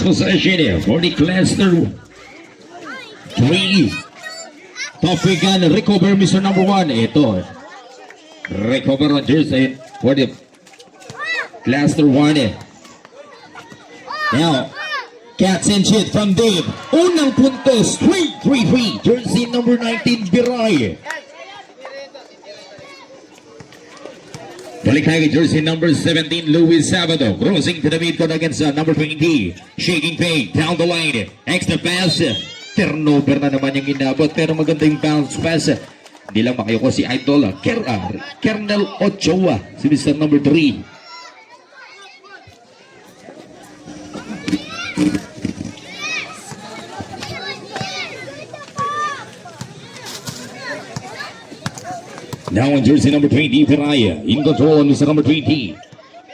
last possession for the cluster 3. Topican recover Mr. number 1. Ito. Recover on jersey for the cluster 1. Now, catch and shoot from Dave. Unang puntos. 3-3-3. Jersey number 19, Biray. Balik tayo jersey number 17, Luis Sabado. Crossing to the midcourt against number 20. Shaking fake down the lane. Extra pass. Turnover na naman yung inabot. Pero maganda yung bounce pass. Hindi lang makayoko si Idol. Kernel Ochoa. Si Mr. number 3. Now on jersey number 20, Piraya. In control on Mr. number 20.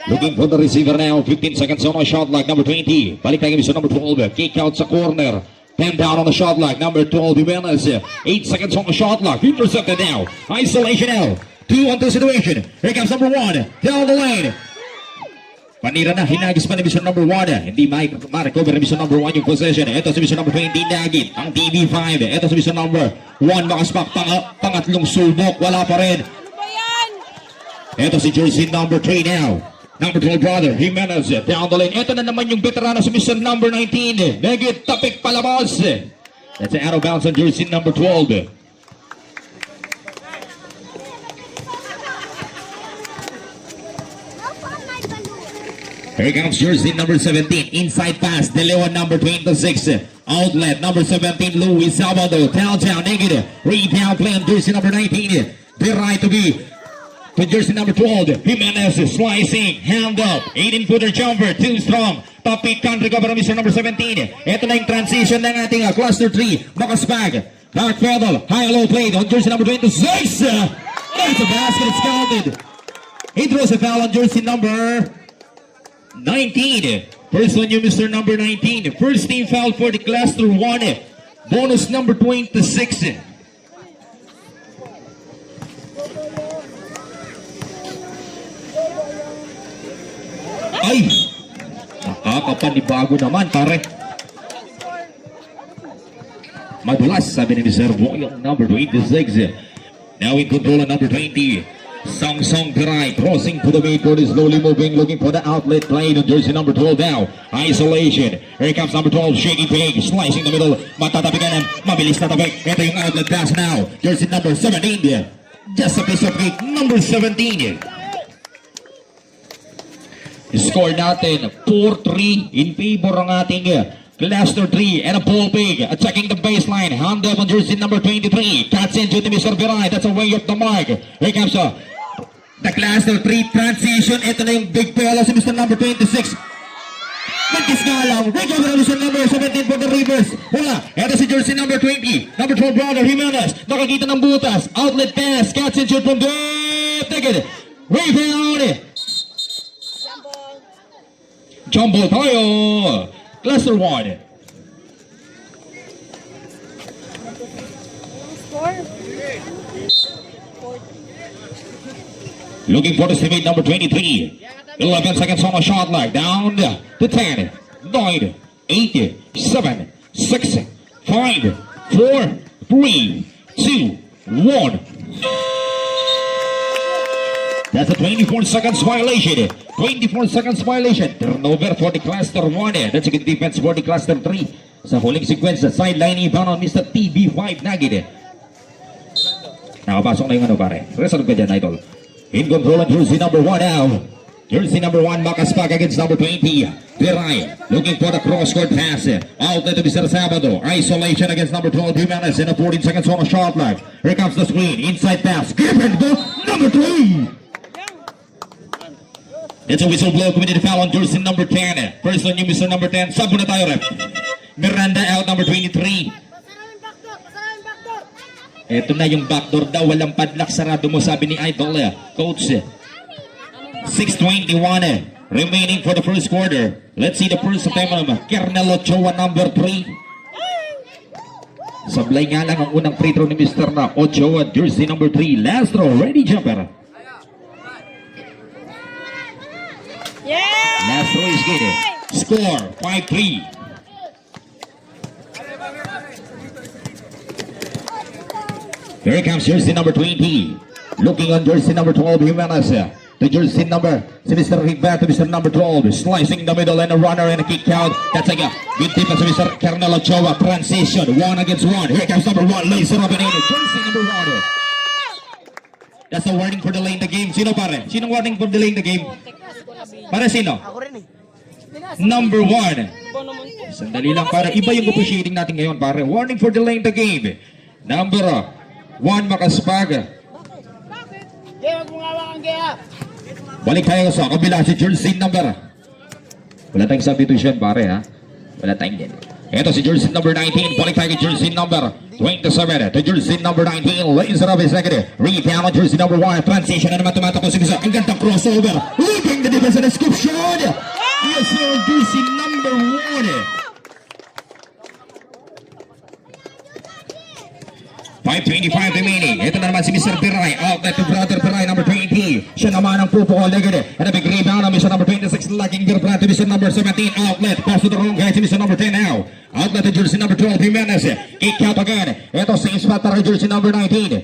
Looking for the receiver now. 15 seconds on a shot clock. Number 20. Balik tayo Mr. number 12. Kick out sa corner. 10 down on the shot clock. Number 12, Jimenez. 8 seconds on the shot clock. Intercepted now. Isolation now. 2-on-2 situation. Here comes number 1. Down the lane. Panira na, hinagis pa ni Mr. number 1. Hindi ma-recover ni Mr. number 1 yung possession. Ito si Mr. number 20, Nagit. Ang TV5. Ito si Mr. number 1, makaspak. Pangatlong subok. Wala pa rin. Ito si jersey number 3 now. Number 12 brother, Jimenez. Down the lane. Ito na naman yung veterano si Mr. number 19. Nagit, tapik palabas. That's an out of bounds on jersey number 12. Here comes jersey number 17. Inside pass. De Leon number 26. Outlet number 17. Luis Salvador. Downtown negative. Rebound play on jersey number 19. The right to be to jersey number 12. Jimenez slicing. Hand up. 18-footer jumper. Too strong. Topic country cover Mr. number 17. Ito na yung transition ng ating cluster 3. Makaspag. Dark Feather. High-low play on jersey number 26. That's a basket. It's counted. He throws a foul on jersey number 19. First on you, Mr. number 19. First team foul for the cluster 1. Bonus number 26. Ay! Nakakapanibago naman, pare. Madulas, sabi ni Mr. Boyong, number 26. Now in control of number 20. Song Piray crossing to the midcourt is slowly moving, looking for the outlet play on jersey number 12 now. Isolation. Here comes number 12, shaking pig, slicing the middle. Matatapikan, mabilis na tapik. Ito yung outlet pass now. Jersey number 17. Just a piece of cake, number 17. Score natin 4-3 in favor ng ating cluster 3 and a ball pig attacking the baseline. Hand up on jersey number 23. Cuts into the Mr. Piray. That's a way up the mark. Here comes the cluster 3 transition. Ito na yung big pela si Mr. number 26. Magkis nga lang. Recover Mr. number 17 for the reverse. Wala. Ito si jersey number 20. Number 12 brother Jimenez. Nakakita ng butas. Outlet pass. Catch and shoot from there. Take it. Rebound. Jumbo tayo. Cluster 1. Looking for the teammate number 23. 11 seconds on the shot clock. Down to 10, 9, 8, 7, 6, 5, 4, 3, 2, 1. That's a 24 seconds violation. 24 seconds violation. Turnover for the cluster 1. That's a good defense for the cluster 3. Sa huling sequence, sideline inbound on Mr. TB5 Nagid. Nakapasok na yung ano pare. Resolve ka dyan, idol. In control of jersey number 1 now. Jersey number 1, Makaspag against number 20. Piray looking for the cross-court pass. Outlet to Mr. Sabado. Isolation against number 12, Jimenez. In a 14 seconds on a shot clock. Here comes the screen. Inside pass. Give it go. Number 3. It's a whistle blow. Committed foul on jersey number 10. First on you, Mr. number 10. Sub muna tayo, rep. Miranda out, number 23. Ito na yung backdoor daw. Walang padlock. Sarado mo, sabi ni Idol. Coach. 6:21 remaining for the first quarter. Let's see the first time of Kernel Ochoa, number 3. Sablay nga lang ang unang free throw ni Mr. na Ochoa, jersey number 3. Last throw, ready jumper. Last throw is good. Score 5-3. Here comes jersey number 20. Looking on jersey number 12, Jimenez. The jersey number, si Mr. Rivera to Mr. number 12. Slicing the middle and a runner and a kick out. That's like a good defense of Mr. Carnel Ochoa. Transition, 1 against 1. Here comes number 1. Lays it up and in. Jersey number 1. That's a warning for delaying the game. Sino pare? Sinong warning for delaying the game? Para sino? Number 1. Sandali lang para iba yung officiating natin ngayon pare. Warning for delaying the game. Number 1 Makaspag. Balik tayo sa kabila si jersey number. Wala tayong substitution pare ha. Wala tayong din. Ito si jersey number 19. Balik tayo kay jersey number 27. To jersey number 19. Lays it up his second. Rebound on jersey number 1. Transition na naman tumatakbo si Bisa. Ang gandang crossover. Looking the defense and a scoop shot. Yes sir, jersey number 1. 5:25 remaining. Ito na naman si Mr. Piray. Outlet to brother Piray, number 20. Siya naman ang pupukol. Legade. And a big rebound on Mr. number 26. Lacking Gerbrand to Mr. number 17. Outlet. Pass to the wrong guy si Mr. number 10 now. Outlet to jersey number 12. Jimenez. Kick out again. Ito same spot para jersey number 19.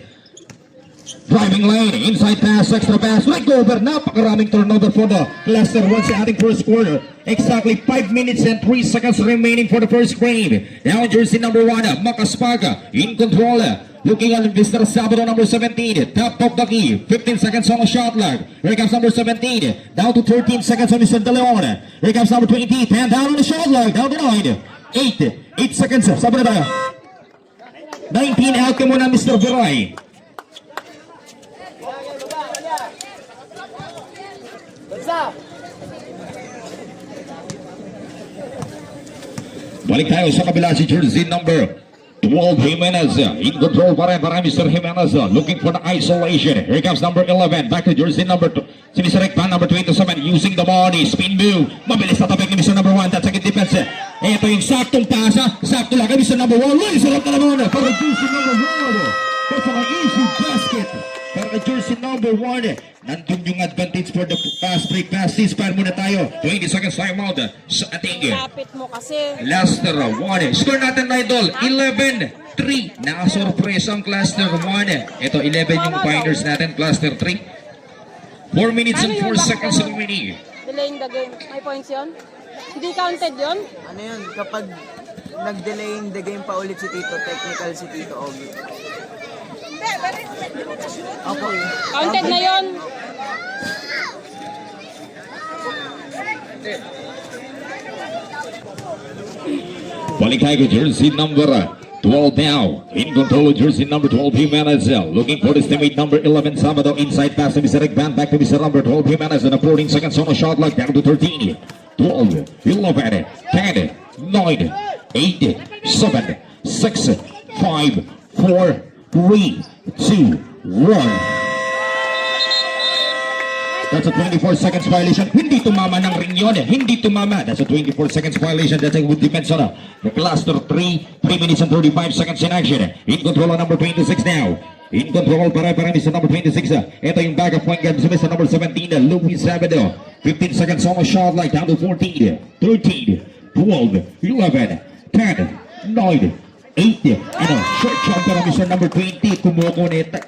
Driving lane, inside pass, extra pass, let go over. Napakaraming turnover for the cluster once adding first quarter. Exactly 5 minutes and 3 seconds remaining for the first frame. Now jersey number 1, Makaspaga, in control. Looking at Mr. Sabado, number 17. Top of the key, 15 seconds on the shot clock. Here comes number 17. Down to 13 seconds on Mr. De Leon. Here comes number 20. 10 down on the shot clock, down to 9. 8 seconds, sabi na tayo. 19 out ka muna Mr. Viray. Balik tayo sa kabila si jersey number 12 Jimenez. In control pa rin para Mr. Jimenez. Looking for the isolation. Here comes number 11. Back to jersey number 2. Si Mr. Rekpan, number 27. Using the body. Spin move. Mabilis na tapik ni Mr. number 1. That's a good defense. Ito yung saktong pasa. Sakto lang kay Mr. number 1. Uy, sarap na naman. Para jersey number 1. That's an easy basket. Para jersey number 1. Nandun yung advantage for the fast break pass. Ceasefire muna tayo. 20 seconds time out sa ating Kapit mo kasi. cluster 1. Score natin na idol. 11-3. Nakasurpresa ang cluster 1. Ito 11 yung finals natin. Cluster 3. 4 minutes and 4 seconds remaining. Delaying the game. May points yun? Hindi counted yun? Ano yun? Kapag nag-delay in the game pa ulit si Tito, technical si Tito Ogie. Opo. Counted na yun? Balik tayo kay jersey number 12 now. In control of jersey number 12 Jimenez. Looking for his teammate number 11 Sabado. Inside pass to Mr. Rekban. Back to Mr. number 12 Jimenez. And 14 seconds on a shot clock. Down to 13. 12, 11, 10, 9, 8, 7, 6, 5, 4, 3, 2, 1. That's a 24 seconds violation. Hindi tumama ng ring yun. Hindi tumama. That's a 24 seconds violation. That's a good defense on the cluster 3. 3 minutes and 35 seconds in action. In control on number 26 now. In control para Mr. number 26. Ito yung backup point guard sa Mr. number 17. Luis Sabado. 15 seconds on the shot light. Down to 14, 13, 12, 11, 10, 9, 8. Ano, short jumper ng Mr. number 20.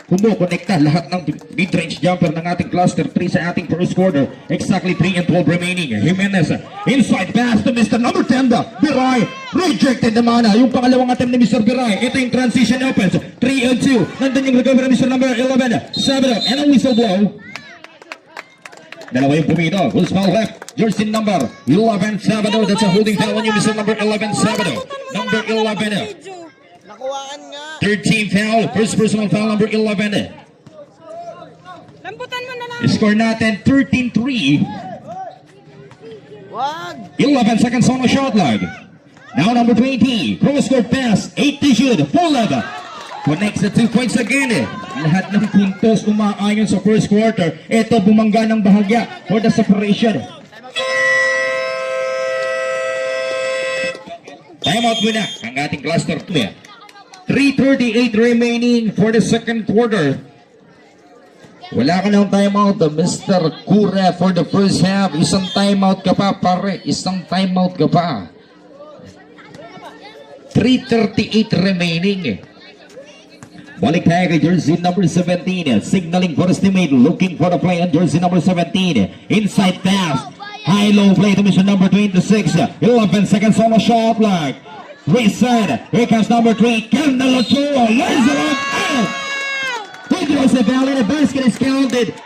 Kumukonekta lahat ng mid-range jumper ng ating cluster 3 sa ating first quarter. Exactly 3 and 12 remaining. Jimenez, inside pass to Mr. number 10. Biray, rejected naman. Yung pangalawang attempt ni Mr. Biray. Ito yung transition offense. 3 and 2. Nandun yung recovery ng Mr. number 11. Sabado, and a whistle blow. Dalawa yung pumito. Who's foul left? Jersey number 11 Sabado. That's a holding foul on you, Mr. number 11 Sabado. Number 11. Nakuhaan nga. 13 foul. First personal foul, number 11. Lambutan mo na lang. Score natin 13-3. Wag. 11 seconds on the shot log. Now number 20. Cross court pass. 8 to shoot. Full level. Connects the 2 points again. Lahat ng puntos umaayon sa first quarter. Ito bumangga ng bahagya for the separation. Time out muna ang ating cluster 2. 3:38 remaining for the second quarter. Wala ka ng timeout, Mr. Cura, for the first half. Isang timeout ka pa, pare. Isang timeout ka pa. 3:38 remaining. Balik tayo kay jersey number 17. Signaling for his teammate. Looking for the play on jersey number 17. Inside pass. High-low play to mission number 26. 11 seconds on the shot clock. Reset. Here comes number 3. Kendall Ochoa. Lays it up. Out. He throws the ball in. The basket is counted.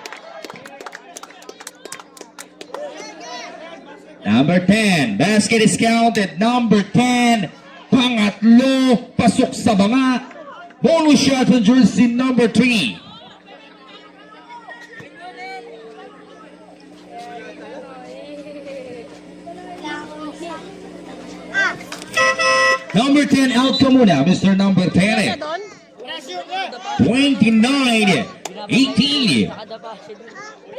Number 10. Basket is counted. Number 10. Pangatlo. Pasok sa banga. Bonus shot on jersey number 3. Number 10 out ka muna, Mr. Number 10. 29, 18.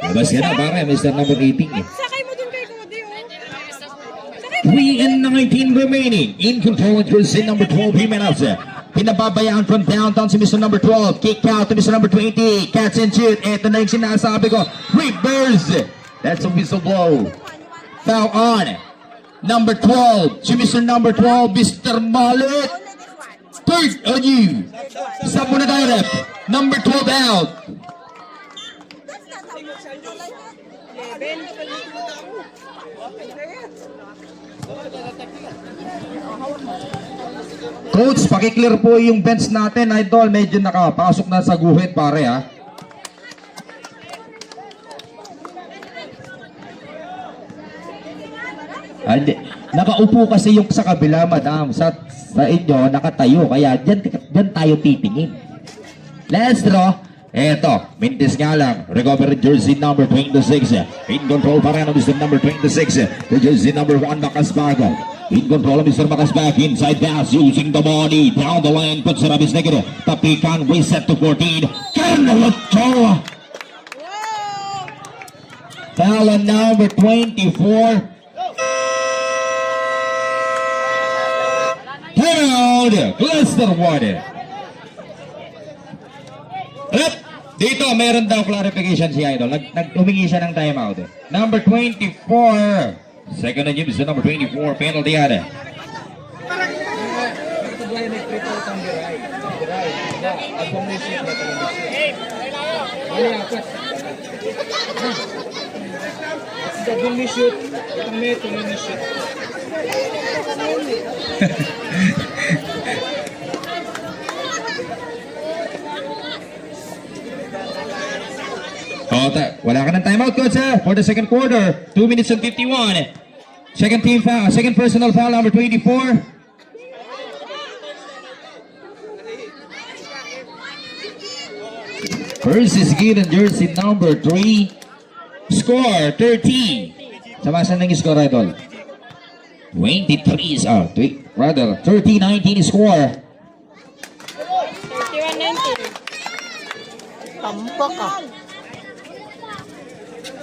Labas ka na para, Mr. Number 18. Sakay mo dun kay Cody, oh. 3 and 19 remaining. In control of jersey number 12, Jimenez. Pinababayaan from downtown si Mr. Number 12. Kick out to Mr. Number 20. Catch and shoot. Ito na yung sinasabi ko. Reverse. That's a whistle blow. Foul on. Number 12. Si Mr. Number 12, Mr. Mallet. Third on you. Stop muna tayo, rep. Number 12 out. Coach, pakiclear po yung bench natin, idol. Medyo nakapasok na sa guhit, pare, ha. Hindi. Nakaupo kasi yung sa kabila, madam. Sa inyo, nakatayo. Kaya dyan tayo titingin. Let's draw. Eto, mintis nga lang. Recovery jersey number 26. In control pa rin ang Mr. number 26. The jersey number 1, Makasbago. In control of Mr. Makasbag. Inside pass using the body. Down the line. Pagsarabis negative. Tapikan. Reset to 14. Kendall Ochoa. Foul on number 24. Timeout. Cluster 1. Dito, meron daw clarification si Idol. Nag-humingi siya ng timeout. Number 24. Second and Jim's number 24. Penalty ada. Wala ka ng timeout, coach, for the second quarter. 2 minutes and 51. Second team foul. Second personal foul, number 24. First is given jersey number 3. Score 30. Samasan ng score, idol. 23 is out. Rather, 30-19 score. 31-19. Tampak ka.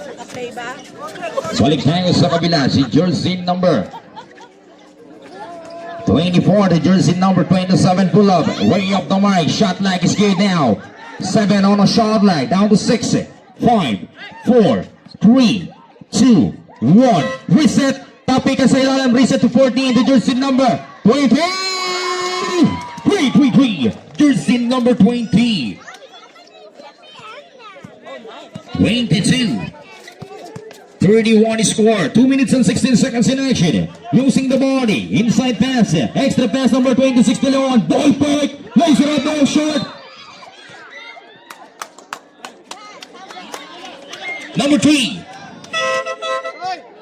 Nakapay ba? Balik tayo sa kabila, si jersey number 24, the jersey number 27 pull up, way up the mic, shot lag is good now. 7 on a shot lag, down to 6, 5, 4, 3, 2, 1, reset, tapi ka sa ilalim, reset to 14, the jersey number 20, 3, jersey number 20, 22, 31 score, 2 minutes and 16 seconds in action. Using the body, inside pass, extra pass number 26 to Leon, ball back, lays it up, no shot. Number 3.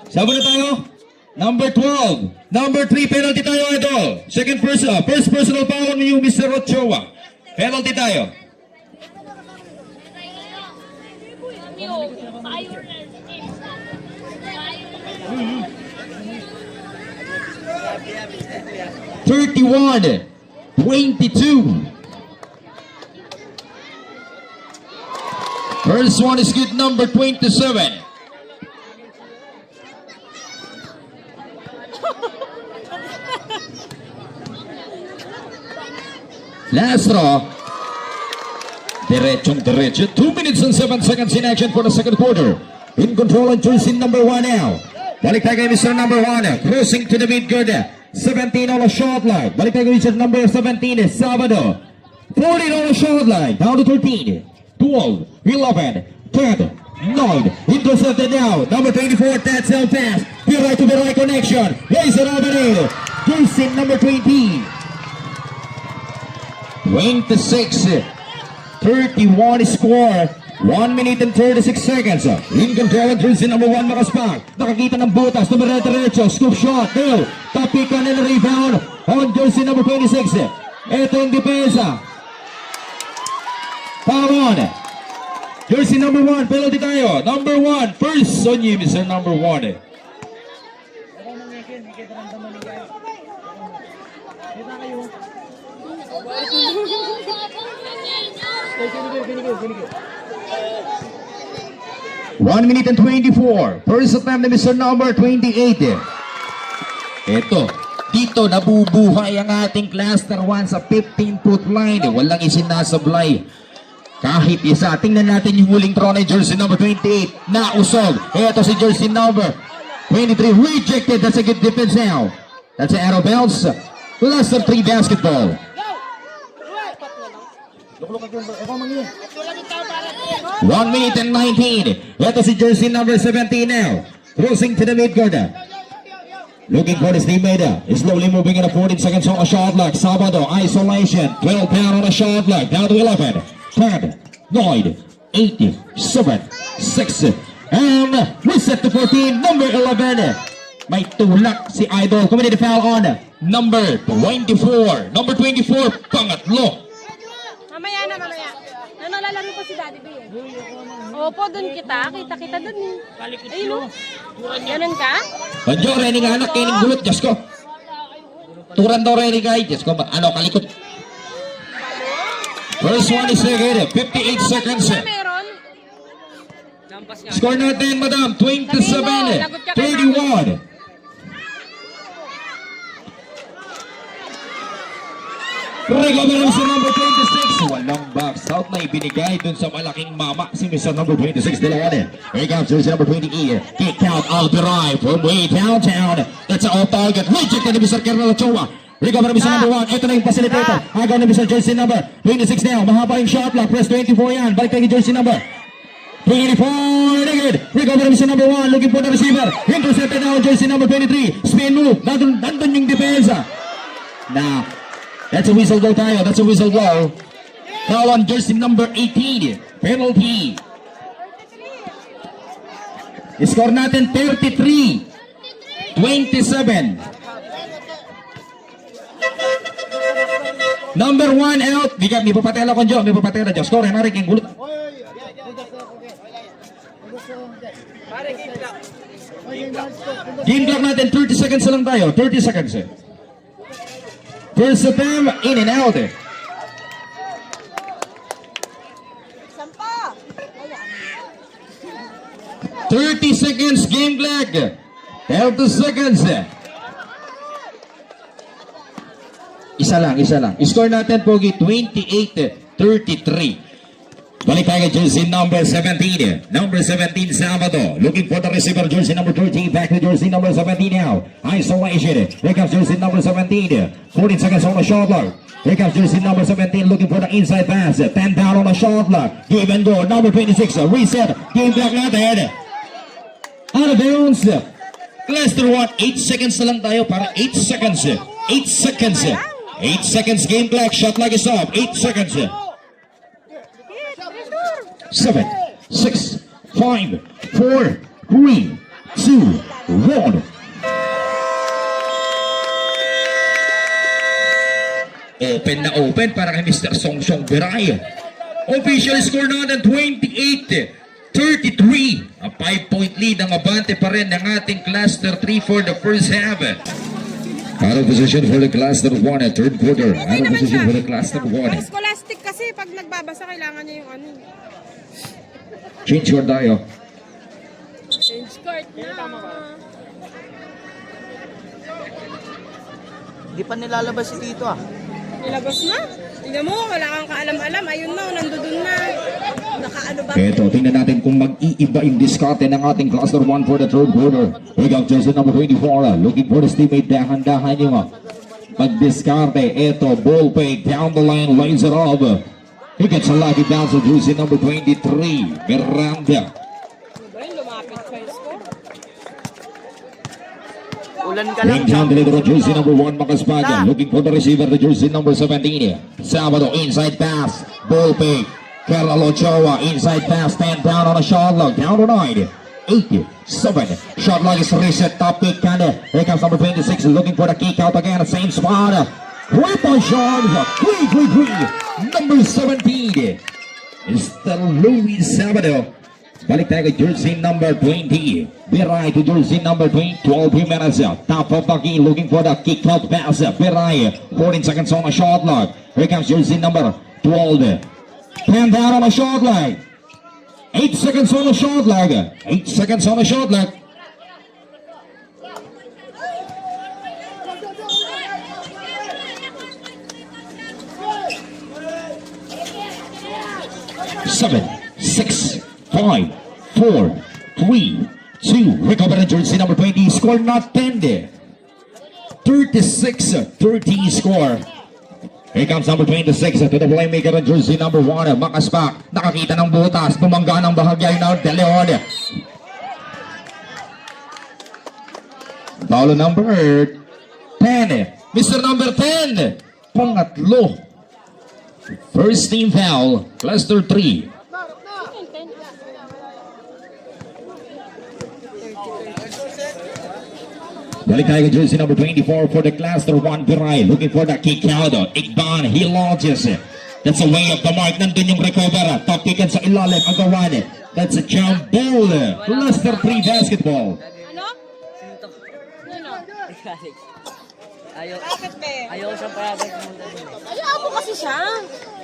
Sabi na tayo. Number 12. Number 3, penalty tayo ito. First personal foul ni Mr. Ochoa. Penalty tayo. (31, 22). First one is good, number 27. Last draw. Diretso. 2 minutes and 7 seconds in action for the second quarter. In control and choosing number 1 now. Balik tayo kay Mr. number 1. Crossing to the midcourt. 17 on a shot line. Balik tayo kay Mr. number 17. Sabado. 14 on the shot line. Down to 13. 12. 11. 10. 9. Intercepted now. Number 24. That's out pass. Biray to Biray connection. Raise it over there. Jersey number 20. 26. 31 score. 1 minute and 36 seconds. In control of jersey number 1, Makaspak. Nakakita ng butas. Tumira-diretso. Scoop shot. No. Tapikan and rebound on jersey number 26. Ito yung depensa. Foul on. Jersey number 1. Penalty tayo. Number 1. First on you, Mr. Number 1. One minute and 24. First attempt ni Mr. Number 28. Ito, dito nabubuhay ang ating cluster 1 sa 15-foot line. Walang isinasablay kahit isa. Tingnan natin yung huling throw ni jersey number 28. Nausog. Ito si jersey number 23. Rejected. That's a good defense now. That's an out of bounds. Cluster 3 basketball. 1 minute and 19. Ito si jersey number 17 now. Crossing to the midcourt. Looking for his teammate. Slowly moving in a 14 seconds on a shot clock. Sabado, isolation. 12 down on a shot clock. Down to 11. 10, 9, 8, 7, 6. And reset to 14. Number 11. May tulak si Idol. Committed a foul on number 24. Number 24, pangatlo. Mamaya na, mamaya. Nalalaro ko si Daddy B. Opo, dun kita. Kita-kita dun eh. Ayun o. Ganun ka? Anjo, Reni nga anak, kining gulot, Diyos ko. Turan daw Reni guy, Diyos ko, ano, kalikot. First one is second, 58 seconds. Meron. Score natin, madam, 27, 31. Recover ng si number 26. Walang box out na ibinigay dun sa malaking mama si Mr. number 26 de la One. Here comes jersey number 28. Kick out Albiray from way downtown. That's an off target. Rejected ni Mr. Kernel Ochoa. Recover ng Mr. number 1. Ito na yung facilitator. Agaw ni Mr. jersey number 26 now. Mahaba yung shot clock. Press 24 yan. Balik tayo jersey number 24. Good. Recover ng Mr. number 1. Looking for the receiver. Intercepted now jersey number 23. Spin move. Nandun yung depensa. Now, that's a whistle blow tayo. That's a whistle blow. Foul on jersey number 18. Penalty. Score natin 33-27. Number 1 out. May papatela ko dyan. May papatela dyan. Score. Henry King. Gulot. Game clock natin. 30 seconds lang tayo. 30 seconds. First attempt, in and out. 30 seconds, game clock. 30 seconds. Isa lang. Score natin, Pogi, 28-33. Balik tayo kay jersey number 17. Number 17, Sabado. Looking for the receiver, jersey number 13. Back to jersey number 17 now. Isolation. Here comes jersey number 17. 14 seconds on the shot clock. Here comes jersey number 17 looking for the inside pass. 10 down on the shot clock. Give and go. Number 26. Reset. Game clock natin. Out of bounds. Cluster 1. 8 seconds na lang tayo para 8 seconds. 8 seconds. 8 seconds game clock. Shot clock is off. 8 seconds. 7, 6, 5, 4, 3, 2, 1. Open na open para kay Mr. Song Biray. Official score natin 28-33. A 5-point lead ang abante pa rin ng ating cluster 3 for the first half. Out of position for the cluster 1 at third quarter. Out of position for the cluster 1. Scholastic kasi pag nagbabasa kailangan niya yung ano. Change court tayo. Change court na. Di pa nilalabas si Tito ah. Nilabas na. Tingnan mo, wala kang kaalam-alam. Ayun na, nandun na. Nakaano ba? Ito, tingnan natin kung mag-iiba yung diskarte ng ating cluster 1 for the third quarter. Here comes jersey number 24. Looking for his teammate. Dahan-dahan yung Magdiskarte. Ito, ball fake. Down the line, lays it off. He gets a lucky bounce of jersey number 23, Miranda. Lumapit pa yung score. Ulan ka lang. Bring down the leader of jersey number 1, Makaspaga. Looking for the receiver, the jersey number 17. Sabado, inside pass. Ball fake. Carlo Ochoa, inside pass. 10 down on a shot clock. Down to 9. 8, 7. Shot clock is reset. Top pick. Here comes number 26. Looking for the kick out again. Same spot. 3-point shot. 3. Number 17. Mr. Luis Sabado. Balik tayo kay jersey number 20. Biray to jersey number 20. 12 minutes. Top of the key. Looking for the kick out pass. Biray. 14 seconds on a shot clock. Here comes jersey number 12. 10 down on a shot clock. 8 seconds on a shot clock. 8 seconds on a shot clock. Seven, 6, 5, 4, 3, 2. Recover the jersey number 20. Score not 10. 36-30 score. Here comes number 26 to the playmaker of jersey number 1. Makaspak. Nakakita ng butas. Bumangga ng bahagya na De Leon. Foul number 10. Mr. number 10. Pangatlo. First team foul. Cluster 3. Balik tayo kay jersey number 24 for the cluster 1. Viray looking for the kick out. Igban, he launches. That's a way of the mark. Nandun yung recover. Top kickan sa ilalim. Agawan. That's a jump ball. Cluster 3 basketball. Ano? Ano? Ayaw siyang payagan pumunta dun. Hayaan mo kasi siya.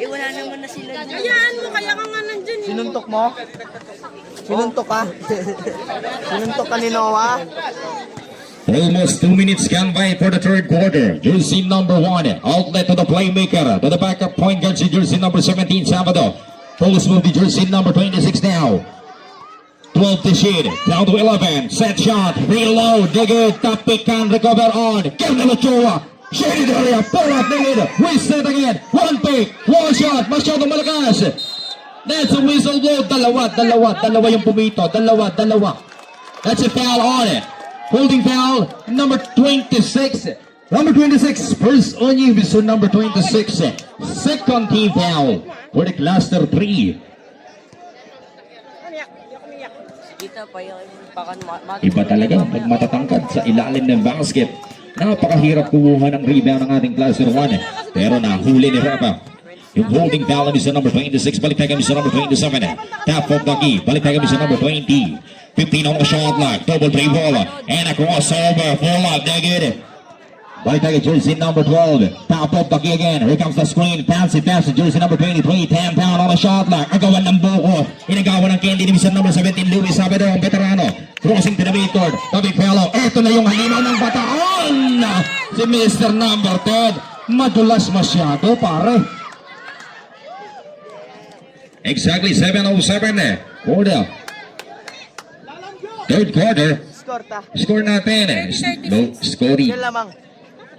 Eh, wala naman na sila dun. Hayaan mo, kaya ka nga nandyan eh. Sinuntok mo? Sinuntok ka? Sinuntok ka ni Noah? Almost 2 minutes gone by for the third quarter. Jersey number 1. Outlet to the playmaker. To the backup point guard si jersey number 17, Sabado. Pulls move the jersey number 26 now. 12 to shoot. Down to 11. Set shot. Reload. Dig it. Top pick can recover on. Carlo Ochoa. Shaded area. Pull up. Dig it. Reset again. One pick. One shot. Masyadong malakas. That's a whistle blow. Dalawa yung pumito. Dalawa. That's a foul on it. Holding foul, number 26. Number 26, first on you, so number 26. Second team foul for the cluster 3. Kita pa yung pakan Iba talaga pag matatangkad sa ilalim ng basket. Napakahirap kumuha ng rebound ng ating cluster 1. Pero nahuli ni Rapa. Yung holding foul ni sa number 26. Balik tayo kami sa number 27. Tap of the key. Balik tayo kami sa number 20. 15 on the shot clock. Double dribble. And a crossover. Full up. Negative. Balik tayo jersey number 12. Top of the key again. Here comes the screen. Pass jersey number 23. 10 down on the shot clock. Agawan ng buko. Inagawan ng candy ni Mr. number 17. Luis Sabado, ang veterano. Crossing to the midcourt. Tabi Pelo. Ito na yung halinaw ng bataan. Si Mr. number 10. Madulas masyado, pare. Exactly 7:07. Quarter. Third quarter. Score ta. Score natin. No, scoring. Yan lamang.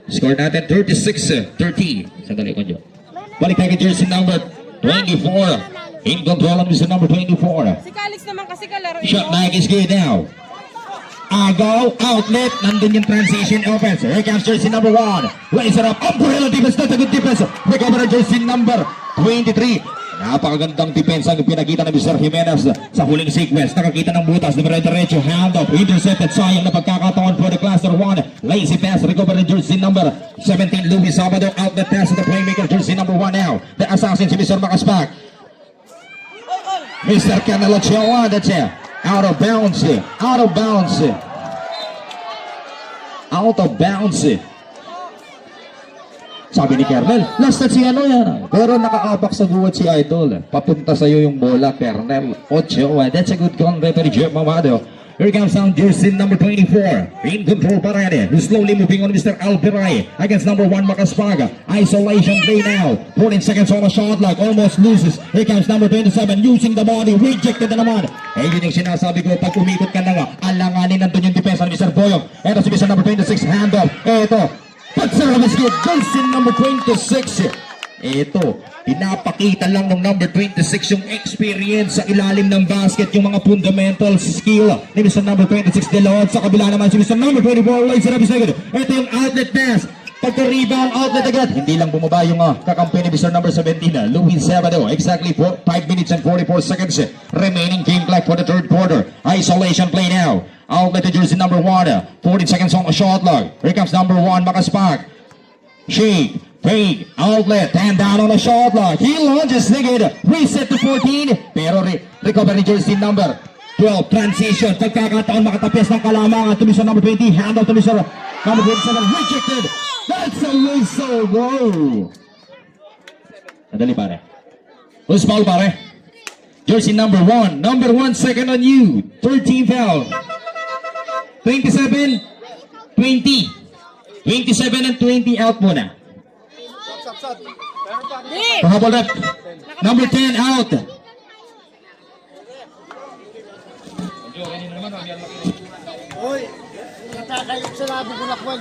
Score natin 36-30. Sandali ko dyan. Balik tayo kay jersey number 24. In control ang jersey number 24. Si Calix naman kasi kalaro. Shot back is good now. Agaw, outlet. Nandun yung transition offense. Here comes jersey number 1. Raise it up. Umbrella defense. That's a good defense. Recover jersey number 23. Napakagandang depensa ang pinakita ng Mr. Jimenez sa huling sequence. Nakakita ng butas, dire-diretso, hand off, intercepted, sayang na pagkakataon for the cluster 1. Lazy pass, recover the jersey number 17, Luis Sabado, outlet pass to the playmaker, jersey number 1 now. The assassin si Mr. Makaspak. Mr. Carlo Ochoa, that's it. Out of bounds. Sabi ni Kernel, last na si ano yan. Pero nakakabak sa guwat si Idol. Papunta sa'yo yung bola, Kernel. Ochoa, that's a good call by Jeff Mamado. Here comes down jersey number 24. In control pa rin. Slowly moving on Mr. Alpiray. Against number 1 Makaspaga. Isolation play now. 14 seconds on a shot clock. Almost loses. Here comes number 27. Using the body. Rejected na naman. Eh yun yung sinasabi ko. Pag umikot ka na nga, alanganin nandun yung depensa ni Mr. Boyong. Eto si Mr. number 26. Hand off. Eto. Pag-serve is good. Jersey number 26. Ito, pinapakita lang ng number 26 yung experience sa ilalim ng basket, yung mga fundamental skill ni Mr. number 26 De Leon. Sa kabila naman si Mr. number 24 Lloyd Sarabi Seged. Ito yung outlet pass. Pagka-rebound, outlet agad. Hindi lang bumaba yung kakampi ni Mr. number 17, Luis Sabado. Exactly 5 minutes and 44 seconds remaining game clock for the third quarter. Isolation play now. Outlet to jersey number 1. 40 seconds on the shot clock. Here comes number 1, Makaspak. Shake. Fake, outlet, and down on the shot clock. He launches naked, reset to 14. Pero recover ni jersey number 12. Transition, pagkakataon makatapos ng kalamangan to Mr. number 20. Hand out to Mr. number 27. Rejected. That's a whistle, bro. Nadali pare. Who's foul pare? Jersey number 1. Number 1, second on you. 13 foul. 27, 20. 27 and 20 out muna. Pahabol rep. Number 10 out. Hoy, nakakayok sa labi ko na kwan.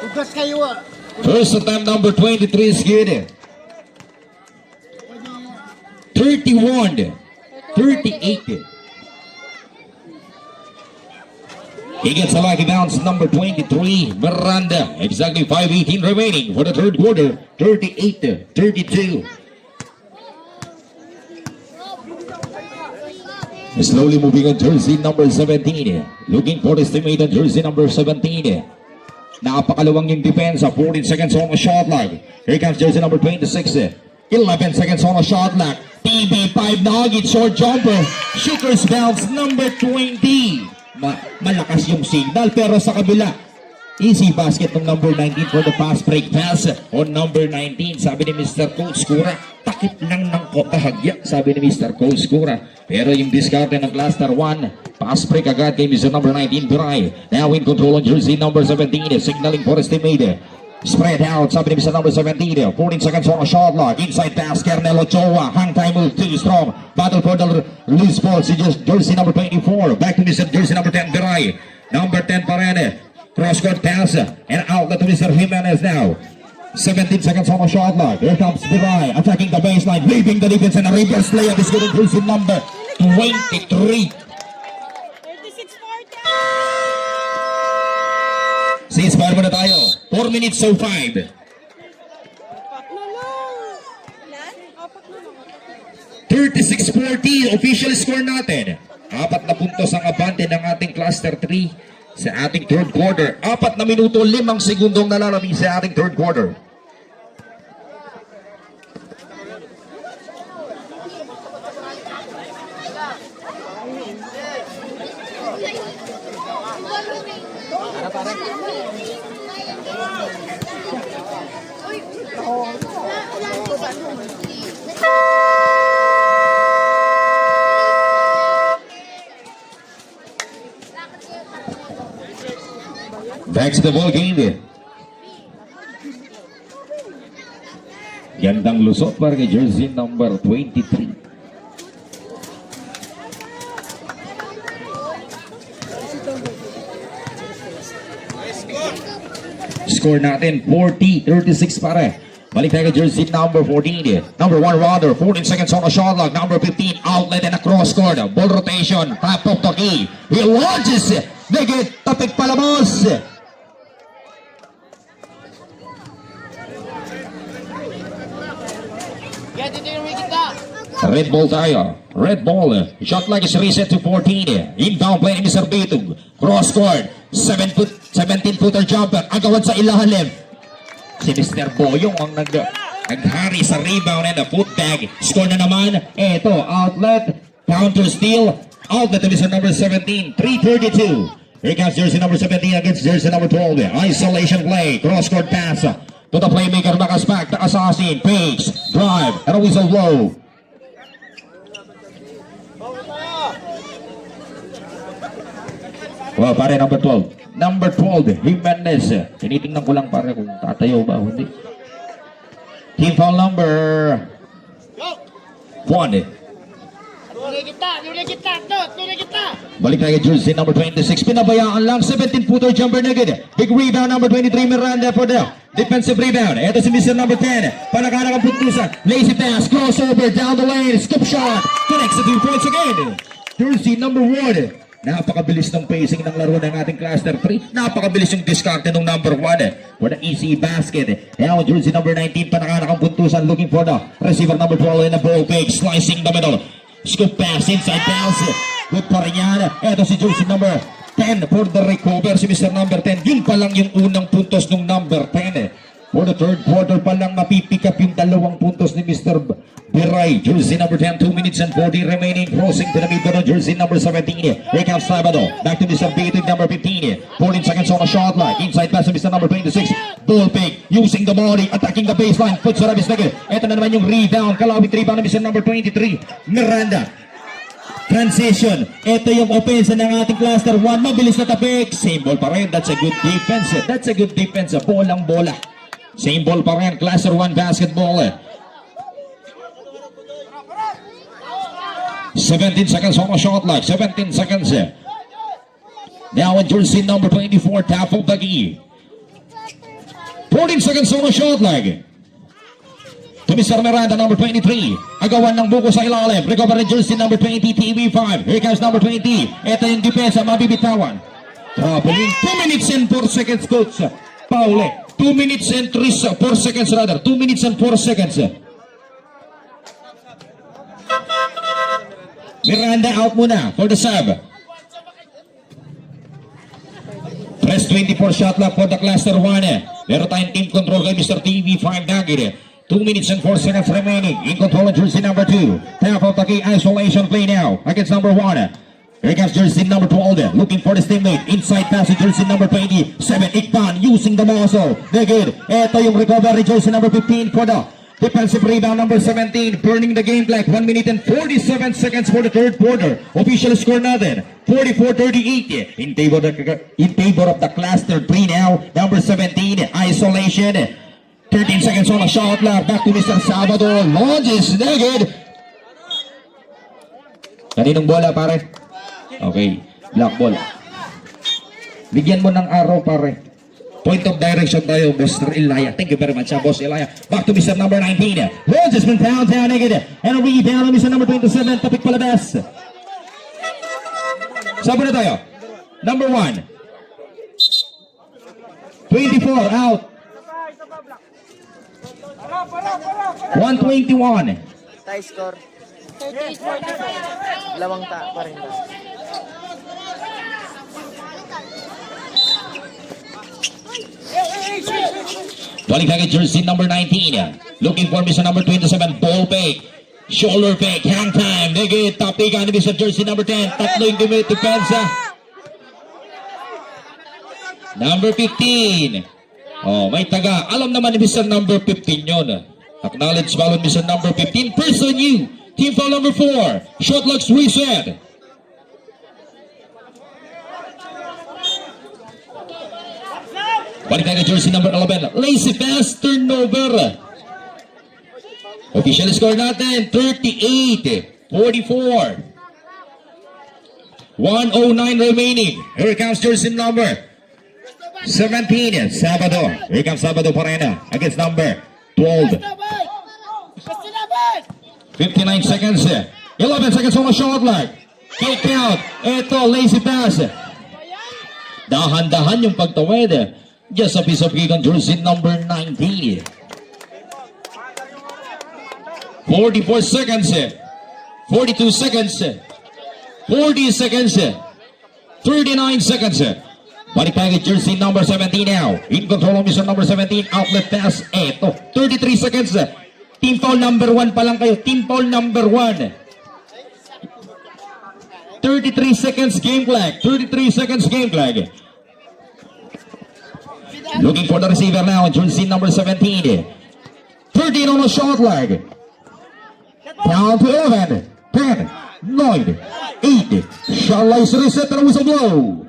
Tugas kayo ah. First attempt number 23 is good. 31. 38. He gets a lucky bounce, number 23, Miranda. Exactly 5:18 remaining for the third quarter. 38-32. Slowly moving on jersey number 17. Looking for his teammate on jersey number 17. Napakalawang yung defense. 14 seconds on the shot clock. Here comes jersey number 26. 11 seconds on the shot clock. TB5 nugget, short jumper. Shooter's bounce, number 20. Malakas yung signal pero sa kabila easy basket ng number 19 for the fast break pass on number 19. Sabi ni Mr. Coach Cura, takip lang ng bahagya, sabi ni Mr. Coach Cura. Pero yung discard ng cluster 1, pass break agad kay Mr. number 19 Biray. Now in control on jersey number 17, signaling for his teammate. Spread out, sabi ni Mr. number 17, 14 seconds on a shot clock. Inside pass, Kernel Ochoa. Hang time move, too strong. Battle for the loose ball, si jersey number 24. Back to Mr. jersey number 10, Garay. Number 10 pa rin. Cross-court pass. And outlet to Mr. Jimenez now. 17 seconds on a shot clock. Here comes Garay, attacking the baseline, leaving the defense, and a reverse layup is good on jersey number 23. 36-40. Ceasefire muna tayo. 4 minutes so 5. 36-40 official score natin. 4 na puntos ang abante ng ating cluster 3 sa ating third quarter. 4 na minuto 5 segundong nalalami sa ating third quarter. Back to the ball game. Gandang lusot para kay jersey number 23. Score natin 40-36 pare. Balik tayo kay jersey number 14. Number 1 rounder, 14 seconds on the shot clock. Number 15 outlet and a cross court. Ball rotation, top of the key. He launches. Nagit, tapik palamos. Red ball tayo. Red ball. Shot clock is reset to 14. Inbound play ni Mr. Bitug. Cross court. 17-footer jumper. Agawan sa ilalim. Si Mr. Boyong ang naghari sa rebound and a foot bag. Score na naman. Eto, outlet. Counter steal. Outlet to Mr. number 17. 3:32. Here comes jersey number 17 against jersey number 12. Isolation play. Cross court pass. To the playmaker, Makaspak, the assassin, fakes, drive, and a whistle blow. Well, pare, number 12. Number 12, Jimenez. Tinitingnan ko lang pare kung tatayo ba o hindi. Team foul number 1. Balik lagi jersey number 26. Pinabayaan lang. 17-footer jumper na good. Big rebound number 23 Miranda for the defensive rebound. Ito si Mr. number 10. Palakaran ang puntusan. Lazy pass. Crossover down the lane. Scoop shot. Connects the 2 points again. Jersey number 1. Napakabilis ng pacing ng laro ng ating cluster 3. Napakabilis yung diskarte ng number 1. For the easy basket. Now jersey number 19. Palakaran ang puntusan. Looking for the receiver number 12 in the ball fake. Slicing the middle. Scoop pass inside bounce. Good pa rin yan. Ito si jersey number 10 for the recover. Si Mr. number 10. Yun pa lang yung unang puntos ng number 10. For the third quarter pa lang mapipick up yung dalawang puntos ni Mr. Biray. Jersey number 10. 2 minutes and 40 remaining. Crossing to the middle. Jersey number 17. Here comes Sabado. Back to Mr. Beating number 15. 14 seconds on a shot clock. Inside pass to Mr. number 26. Ball fake. Using the body. Attacking the baseline. Foot sa rabis na good. Ito na naman yung rebound. Kalawit rebound ni Mr. number 23. Miranda. Transition. Ito yung offense ng ating cluster 1. Mabilis na tapik. Same ball pa rin. That's a good defense. That's a good defense. Bolang bola. Same ball pa rin. Cluster 1 basketball. 17 seconds on a shot clock. 17 seconds. Now in jersey number 24. Tafel Bagi. 14 seconds on a shot clock. To Mr. Miranda, number 23. Agawan ng buko sa ilalim. Recover ni jersey number 20, TV5. Here comes number 20. Ito yung depensa, mabibitawan. Traveling. 2 minutes and 4 seconds, coach. Paule. 2 minutes and 4 seconds rather. 2 minutes and 4 seconds. Miranda out muna for the sub. Press 24 shot clock for the cluster 1. Meron tayong team control kay Mr. TV5 Dagir. 2 minutes and 4 seconds remaining. In control of jersey number 2. Tap out the isolation play now against number 1. Here comes jersey number 12. Looking for the teammate. Inside pass to jersey number 27. Ikpan using the muscle. They're good. Ito yung recovery jersey number 15 for the defensive rebound number 17. Burning the game clock. 1 minute and 47 seconds for the third quarter. Official score natin. 44-38 in favor of the cluster 3 now. Number 17. Isolation. 13 seconds on a shot clock. Back to Mr. Salvador. Launches naked. Kaninong bola, pare? Okay. Black ball. Bigyan mo ng araw, pare. Point of direction tayo, Mr. Ilaya. Thank you very much, Boss Ilaya. Back to Mr. number 19. Launches from downtown naked. And a rebound on Mr. number 27. Tapik palabas. Sabo na tayo. Number 1. 24 out. 121. Tie score. 38-45. Lawang ta pa rin ba? Balik lagi jersey number 19. Looking for Mr. number 27. Ball fake. Shoulder fake. Hang time. Negate. Tapikan ni Mr. jersey number 10. Tatlo yung gumit. Depensa. Number 15. Oh, may taga. Alam naman ni Mr. number 15 yun. Acknowledge foul on Mr. number 15. Person you. Team foul number 4. Shot clock's reset. Balik tayo jersey number 11. Lazy pass, turnover. Official score natin, 38-44. 109 remaining. Here comes jersey number 17. Sabado. Here comes Sabado Parena against number 12. 59 seconds. 11 seconds on the shot clock. Kick out. Ito, lazy pass. Dahan-dahan yung pagtawid. Just a piece of cake on jersey number 19. 44 seconds. 42 seconds. 40 seconds. 39 seconds. Balik tayo kay jersey number 17 now. In control of Mr. number 17. Outlet pass. Eto. 33 seconds. Team foul number 1 pa lang kayo. Team foul number 1. 33 seconds game clock. 33 seconds game clock. Looking for the receiver now. Jersey number 17. 13 on the shot clock. Down to 11. 10. 9. 8. Shot light reset and a whistle blow.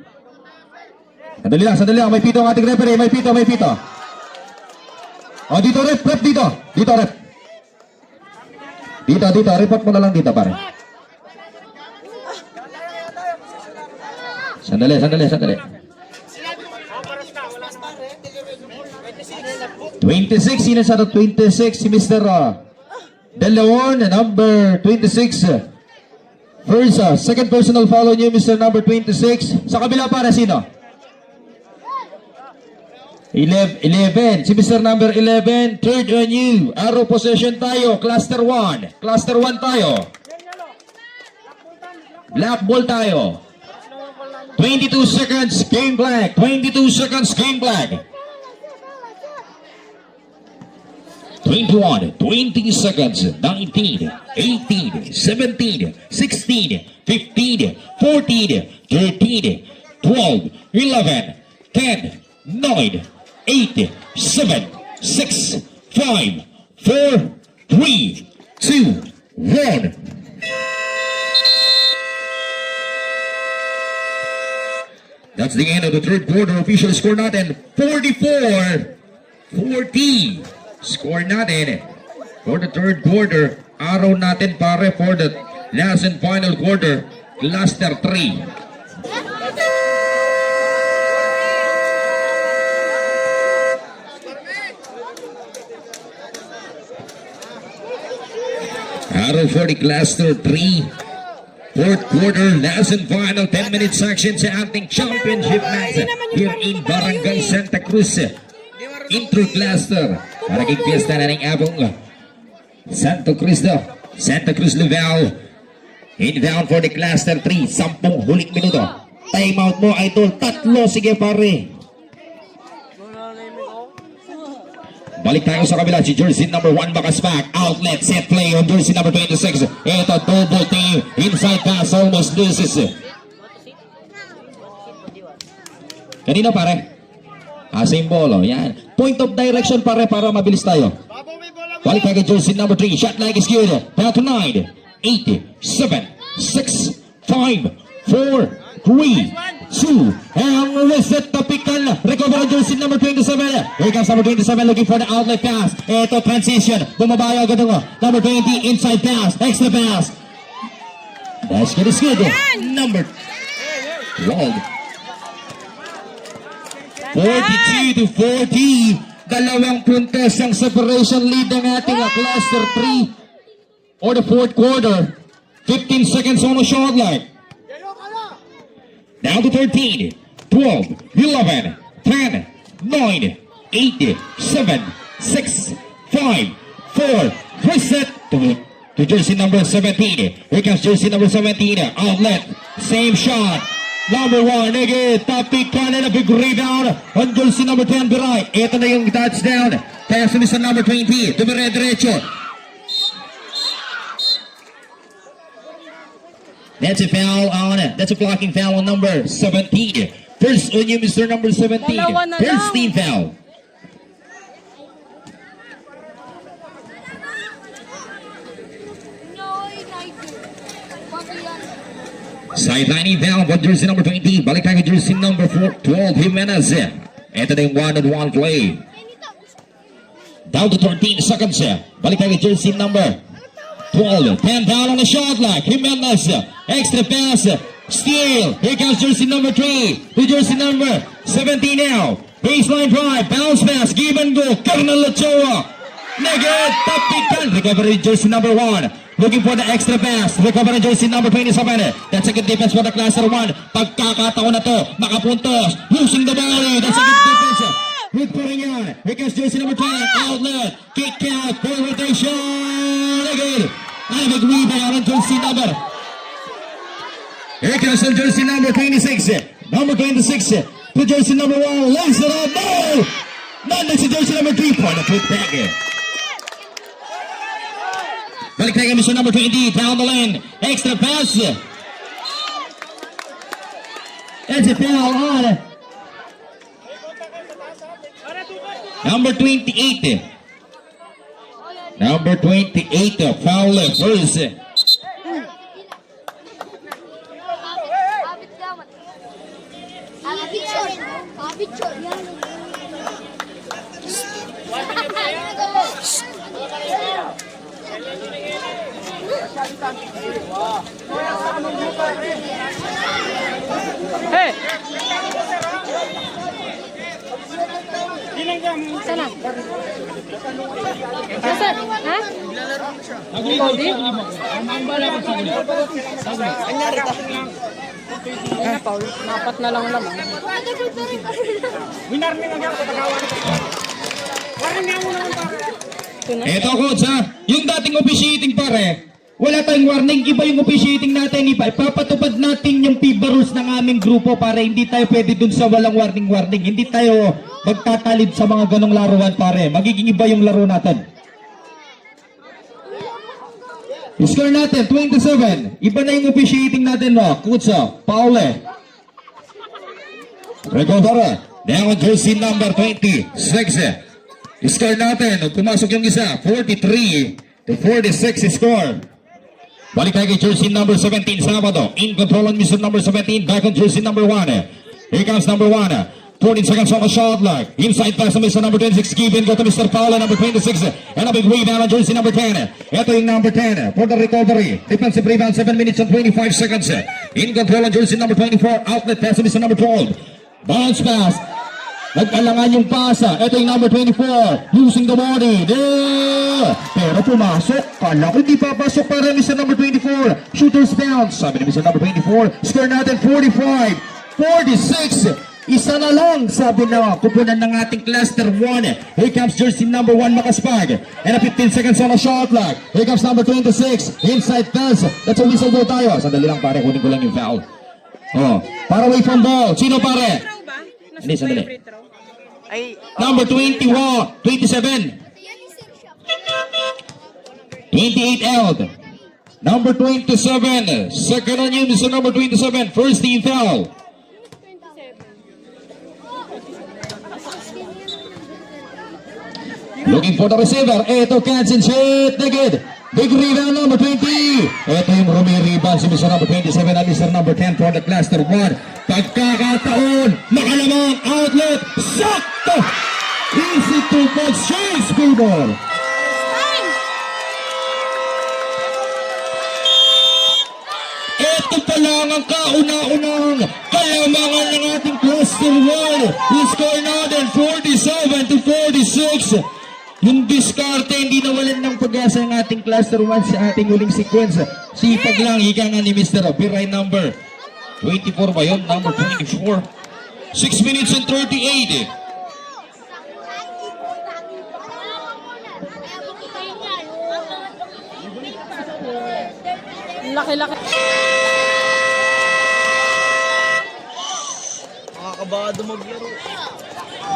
Sandali lang. May pito ang ating referee. May pito. O, dito, rep dito. Dito, rep. Dito. Report mo na lang dito, pare. Sandali. 26, sino sa 26? Si Mr. De Leon, number 26. First, second personal foul niyo, Mr. number 26. Sa kabila para sino? 11. Si Mr. number 11, third on you. Arrow possession tayo, cluster 1. Cluster 1 tayo. Black ball tayo. 22 seconds, game black. 22 seconds, game black. 21, 20 seconds, 19, 18, 17, 16, 15, 14, 13, 12, 11, 10, 9, 8, 7, 6, 5, 4, 3, 2, 1. That's the end of the third quarter. Official score natin, 44-40. Score natin for the third quarter. Araw natin pare for the last and final quarter. Cluster 3. Araw for the cluster 3. Fourth quarter, last and final 10-minute section sa ating championship match here in Barangay Santa Cruz. Intro cluster para kay fiesta na ng abong Santo Cristo, Santa Cruz Lubao. Inbound for the cluster 3, 10 huling minuto. Time out mo idol, 3, sige pare. Balik tayo sa kabila, si jersey number 1 bakas back, outlet set play on jersey number 26. Ito double team, inside pass almost loses. Kanina pare? Same ball, oh, yan. Point of direction pare para mabilis tayo. Balik tayo kay jersey number 3. Shot leg is good. Down to 9, 8, 7, 6, 5, 4, 3, 2. And with it, tapikan. Recover on jersey number 27. Here comes number 27 looking for the outlet pass. Ito transition. Bumabayo agad ng number 20. Inside pass. Extra pass. Basket is good. Number 12. 42-40. 2 puntos ang separation lead ng ating cluster 3 or the fourth quarter. 15 seconds on the shot line. Down to 13, 12, 11, 10, 9, 8, 7, 6, 5, 4, reset to jersey number 17. Here comes jersey number 17. Outlet, same shot. Number 1, again, topic kanan, a big rebound on jersey number 10, Biray. Ito na yung touchdown. Kaya sa number 20, dumire-diretso. That's a foul on it. That's a blocking foul on number 17. First on you, Mr. number 17. Dalawa na First lang. team foul. Sideline inbound on jersey number 20. Balik tayo jersey number 12, Jimenez. Ito na yung one-on-one play. Down to 13 seconds. Balik tayo jersey number 12. 10 down on the shot clock. Jimenez. Extra pass. Steal. Here comes jersey number 3. To jersey number 17 now. Baseline drive. Bounce pass. Give and go. Colonel Ochoa. Negate. Tapikan. Recovery jersey number 1. Looking for the extra pass. Recover jersey number 27. That's a good defense for the cluster 1. Pagkakataon na to. Makapuntos. Losing the ball. That's a good defense. Good for yan. Here comes jersey number 10. Outlet. Kick out. Full rotation. Again. And a big rebound on jersey number. Here comes the jersey number 26. Number 26. To jersey number 1. Lays it up. No! Not next to jersey number 3. Point of put back. Balik tayo kami sa number 20, down the lane, extra pass. That's a foul on number 28. Number 28, foul first. Hey! Sana? Nasaan? Ha? Cody? Ay na, Paul. Apat na lang naman. Ito na. Eto coach ha, yung dating officiating pare, wala tayong warning, iba yung officiating natin, iba. Ipapatupad natin yung FIBA rules ng aming grupo pare, hindi tayo pwede dun sa walang warning, hindi tayo magtatalib sa mga ganong laruan pare, magiging iba yung laro natin. Score natin, 27, iba na yung officiating natin no, coach Paule. Recover, now jersey number 26. Score natin, pumasok yung isa, 43-46 score. Balik tayo kay jersey number 17, Sabado. In control on Mr. number 17, back on jersey number 1. Here comes number 1. 14 seconds on the shot clock. Inside pass on Mr. number 26, given go to Mr. Paula, number 26. And a big rebound on jersey number 10. Ito yung number 10 for the recovery. Defensive rebound, 7 minutes and 25 seconds. In control on jersey number 24, outlet pass on Mr. number 12. Bounce pass. Nag-alangan yung pasa. Ito yung number 24. Using the body. There. Pero pumasok. Kala ko hindi papasok para Mr. number 24. Shooter's bounce. Sabi ni Mr. number 24. Score natin 45-46. Isa na lang. Sabi na kupunan ng ating cluster 1. Here comes jersey number 1 Makaspag. And a 15 seconds on a shot clock. Here comes number 26. Inside pass. That's a whistle go tayo. Sandali lang pare. Kunin ko lang yung foul. Oh. Para away from ball. Sino pare? Hindi, sandali. Ay, Number 21, 27. 28 out. Number 27. Second on you, Mr. number 27. First team foul. Looking for the receiver. Ito, catch and shoot. Naked. Big rebound number 20. Ito yung rebound si Mr. number 27 at Mr. number 10 for the cluster 1. Pagkakataon. Nakalamang outlet. Sakto. Easy 2 points. Chase people. Ito pa lang ang kauna-unang kalamangan ng ating cluster 1. We score natin 47-46. Yung diskarte, hindi nawalan ng pag-asa ng ating cluster 1 sa ating huling sequence. Sipag lang, higa nga ni Mr. Piray number 24 ba yun? Number 24. 6 minutes and 38. Laki-laki. Makakabado maglaro.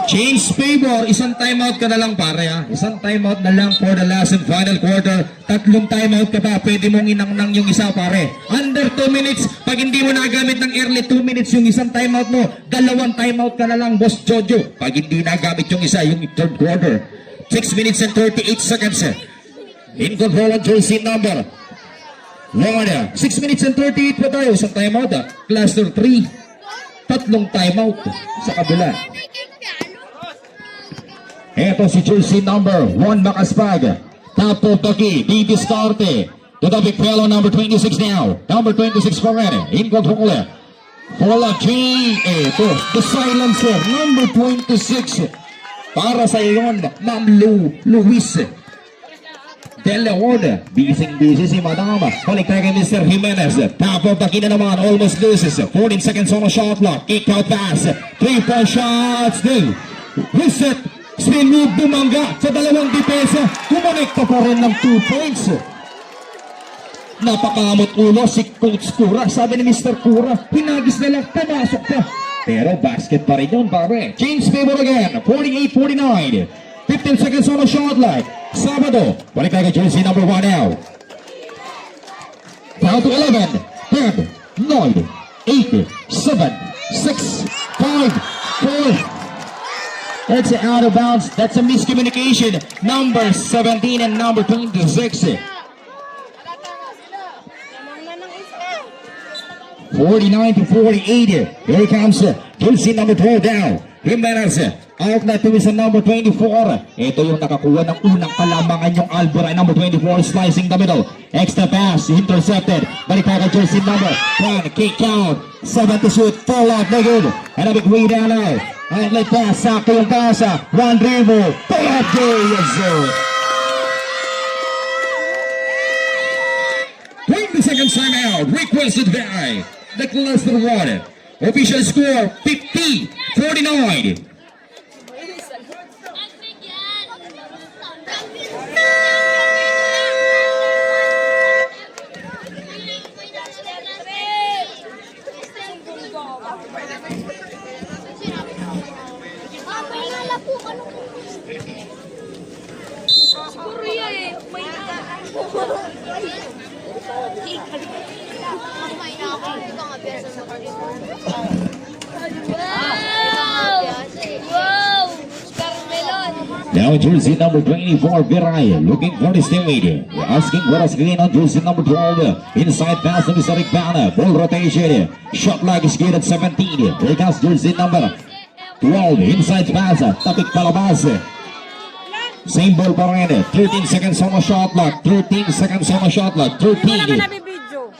Change favor, isang timeout ka na lang pare ha. Isang timeout na lang for the last and final quarter. 3 timeout ka pa, pwede mong inangnang yung isa pare. Under 2 minutes, pag hindi mo nagamit ng early 2 minutes yung isang timeout mo, 2 timeout ka na lang, Boss Jojo. Pag hindi nagamit yung isa, yung third quarter. 6 minutes and 38 seconds. In control of jersey number 1. 6 minutes and 38 pa tayo. Isang timeout ha. Cluster 3. 3 timeout sa kabila. Ito si jersey number 1 Makaspag. Tapo Paki, di diskarte. To the big fellow number 26 now. Number 26 for red. In control. For La G. Ito, the silencer. Number 26. Para sa iyon, Ma'am Luis De Leon. Busy si Madam. Balik tayo kay Mr. Jimenez. Tapo Paki na naman. Almost loses. 14 seconds on a shot clock. Kick out pass. 3-point shots. Still. Reset. Spin move, bumangga sa dalawang depensa. Kumonekta pa rin ng 2 points. Napakamot ulo si Coach Kura. Sabi ni Mr. Kura, hinagis na lang, pumasok pa. Pero basket pa rin yun, pare. Change favor again, 48-49. 15 seconds on the shot light. Sabado, balik tayo kay jersey number 1 now. Down to 11, 10, 9, 8, 7, 6, 5, 4. That's out of bounds. That's a miscommunication. Number 17 and number 26. 49-48. Here comes jersey number 12 down. Jimenez Outlet to is number 24. Ito yung nakakuha ng unang kalamangan yung Albora. Number 24 slicing the middle. Extra pass, intercepted. Balik tayo kay jersey number 10. Kick out. 7 to shoot. Fall out. No good. And a big way down now. Outlet pass. Sakto yung pasa. One dribble. Pull up. Yes, sir. 20 seconds time out. Requested by the cluster one. Official score 50-49. Siguro yan eh. May Wow! Carmelon! Now jersey number 24, Viray, looking for his teammate. Asking for a screen on jersey number 12. Inside pass to Mr. Rigbana. Ball rotation. Shot lag is good at 17. Here comes jersey number 12. Inside pass. Tapik palabas. Same ball pa rin. 13 seconds on the shot clock. 13 seconds on the shot clock. Wala ka 13. nabibidyo.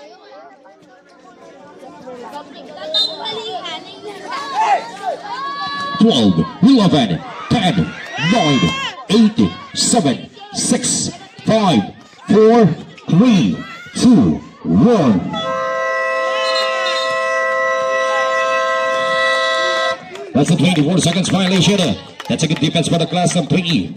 12, 11, 10, 9, 8, 7, 6, 5, 4, 3, 2, 1. That's a 24 seconds violation. That's a good defense by the class of 3.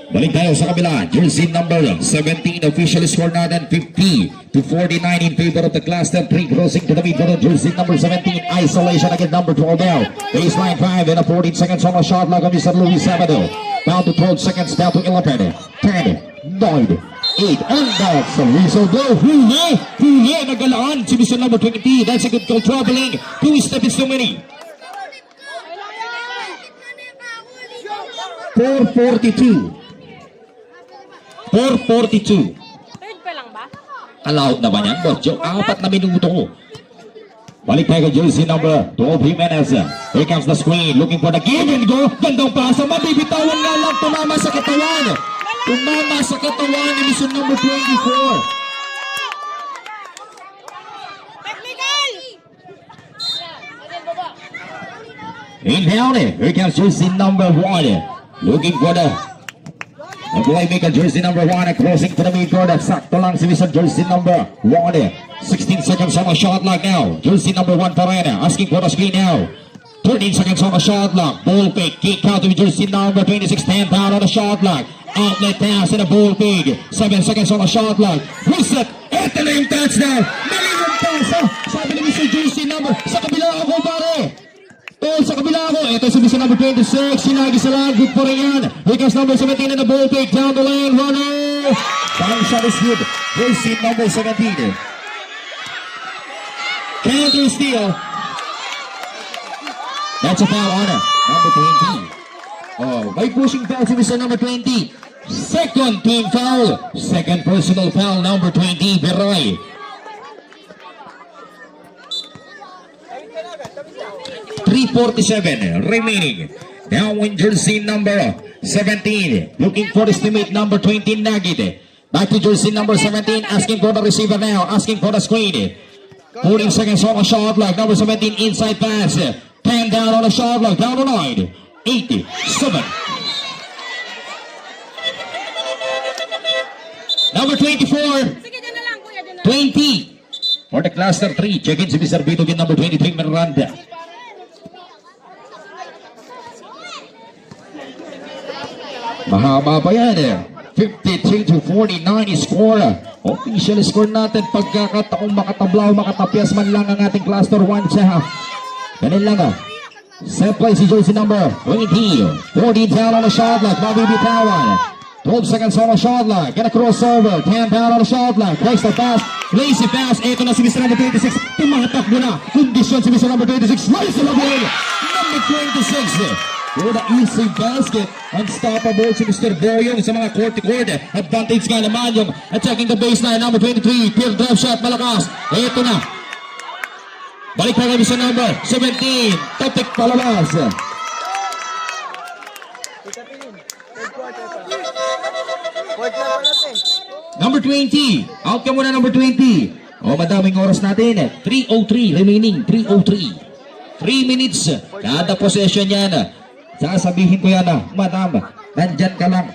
Balik tayo sa kabila. Jersey number 17. Official score natin 50-49 in favor of the class of 3. Crossing to the midfield. Jersey number 17. Isolation against number 12 now. Baseline 5 and a 14 seconds on the shot clock of Mr. Luis Sabado. Down to 12 seconds. Down to 11. 10, 9, 8. And that's the whistle blow. Huli! Huli! Nagalaan si Mr. number 20. That's a good goal. Traveling. 2 steps too many. 4:42. 4:42. Third pa lang ba? Allowed naman yan, boss Joe. 4 na minuto. Balik tayo kay jersey number 12, Jimenez. Here comes the screen. Looking for the give and go. Gandang pasa. Mabibitawan nga lang. Tumama sa katawan. Tumama sa katawan ni Mr. number 24. Technical! In down. Here comes jersey number 1. Looking for the playmaker, jersey number 1, crossing to the midcourt. Sakto lang si Mr. jersey number 1. 16 seconds on the shot clock now. Jersey number 1 pa rin. Asking for the screen now. 13 seconds on the shot clock. Ball fake. Kick out to jersey number 26. 10 down on the shot clock. Outlet pass and a ball fake. 7 seconds on the shot clock. Reset. Ito na yung touchdown. Mali yung pass. Sabi ni Mr. jersey number. Sa kabila ako pare. Sa kabila ako, ito si Mr. number 26, sinagi sa lang, good po rin yan. Here comes number 17 and the ball take down the lane, runner! Time shot is good, jersey number 17. Counter steal. That's a foul on number 20. Oh, may pushing foul si Mr. number 20. Second team foul, second personal foul, number 20, Viray. 3:47 remaining. Now in jersey number 17. Looking for his teammate number 20, Nagit. Back to jersey number 17. Asking for the receiver now. Asking for the screen. 14 seconds on the shot clock. Number 17 inside pass. 10 down on the shot clock. Down to 9. 8, 7. Number 24. Sige, dyan na lang, kuya, dyan na. 20. For the cluster 3. Check in si Mr. Vito with number 23, Miranda. Mahaba pa yan eh. 53-49 score. Official score natin. Pagkakataong makatablaw, makatapyas man lang ang ating cluster 1 sa. Ganun lang ah. Set play si jersey number 20. 40 down on the shot clock. Mabibitawan. 12 seconds on the shot clock. Get a crossover. 10 down on the shot clock. Breaks the pass. Lazy pass. Ito na si Mr. number 26. Tumatak mo na. Kondisyon si Mr. number 26. Slice the ball. Number 26. For the easy basket. Unstoppable si Mr. Boyong sa mga court-to-court. Advantage nga naman yung attacking the baseline. Number 23. Field drop shot. Malakas. Ito na. Balik tayo kami sa number 17. Topic palabas. Fourth na pala ito eh. Number 20. Out ka muna, number 20. O, madaming oras natin. 3:03 remaining. 3:03. 3 minutes. Kada possession yan. Sasabihin ko yan, madam. Nandyan ka lang.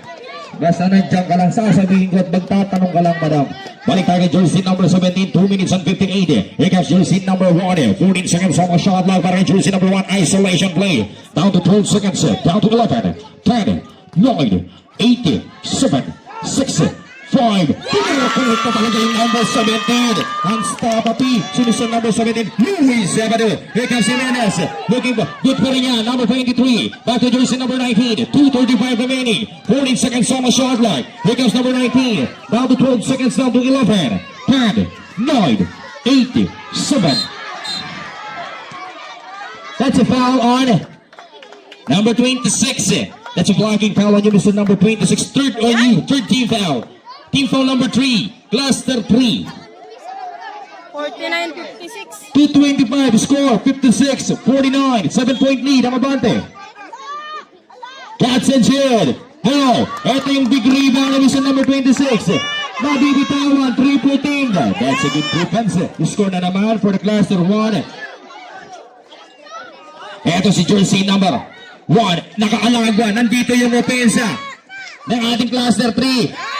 Basta nandyan ka lang. Sasabihin ko at magtatanong ka lang, madam. Balik tayo kay jersey number 17. 2 minutes and 58. Here comes jersey number 1. 14 seconds on the shot clock para kay jersey number 1. Isolation play. Down to 12 seconds. Down to 11. 10. 9. 8. 7. 6. 5. Pinakakulit na talaga yung number 17. Unstoppable. Sinusun number 17. Luis Zabado. Here comes Jimenez. Looking good pa rin yan. Number 23. Back to jersey number 19. 2:35 remaining. 14 seconds on the shot clock. Here comes number 19. Down to 12 seconds. Down to 11. 10. 9. 8. 7. That's a foul on number 26. That's a blocking foul on you, Mr. Number 26. Third on you. Third team foul. Team foul number 3. Cluster 3. 49-56. 225. Score 56. 49. 7-point lead ang Abante. Cats and Shield. Hello. Ito yung big rebound ng Mr. Number 26. Mabibitawan. Triple team. That's a good defense. Score na naman for the Cluster 1. Ito si jersey number 1. Nakaalagwa. Nandito yung opensa ng ating Cluster 3.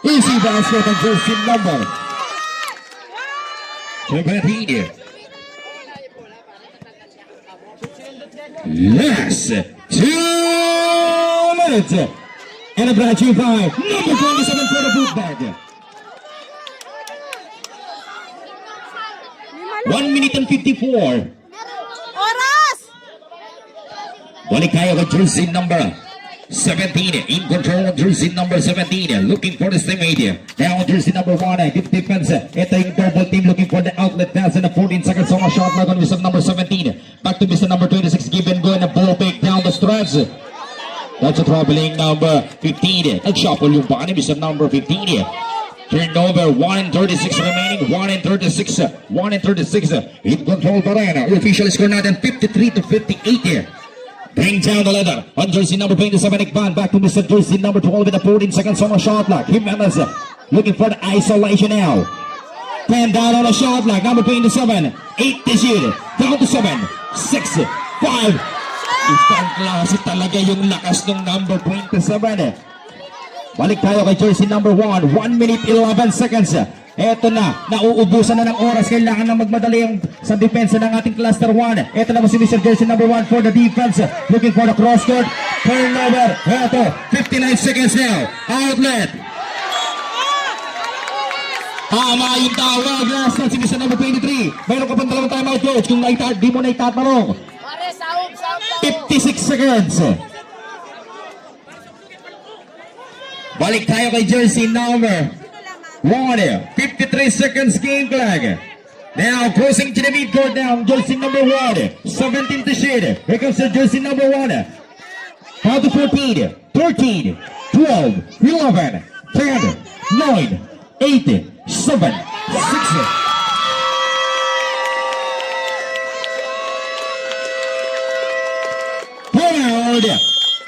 Easy basket ang jersey number 17. Last 2 minutes. And a brand new five. Number 27 for the boot bag. 1 minute and 54. Oras! Balik tayo kay jersey number 17. In control of jersey number 17. Looking for the teammate. Now jersey number 1. Good defense. Ito yung double team looking for the outlet pass in the 14 seconds on a shot clock on Mr. number 17. Back to Mr. number 26. Give and go and a ball pick down the stretch. That's a troubling number 15. Nag-shuffle yung paa ni Mr. number 15. Turnover 1 and 36 remaining. 1 and 36. 1 and 36. In control pa rin. Official score natin 53-58. Bring down the leather on jersey number 27, Ikban. Back to Mr. Jersey number 12 with the 14 seconds on the shot clock. Jimenez looking for the isolation now. 10 down on the shot clock. Number 27, 8 to shoot. Down to 7, 6, 5. Ibang klase talaga yung lakas ng number 27. Balik tayo kay jersey number 1. 1 minute 11 seconds. Eto na, nauubusan na ng oras. Kailangan na magmadali yung sa depensa ng ating cluster 1. Eto na po si Mr. Jersey number 1 for the defense. Looking for the cross court. Turnover. Eto, 59 seconds now. Outlet. Tama yung tawag. Last na si Mr. number 23. Mayroon ka pang dalawang timeout, coach. Kung di mo na itatanong. 56 seconds. Balik tayo kay jersey number 1, 53 seconds game clock. Now crossing to the midcourt now, jersey number 1, 17 to shoot. Here comes the jersey number 1. How to 14, 13, 12, 11, 10, 9, 8, 7, 6. Round.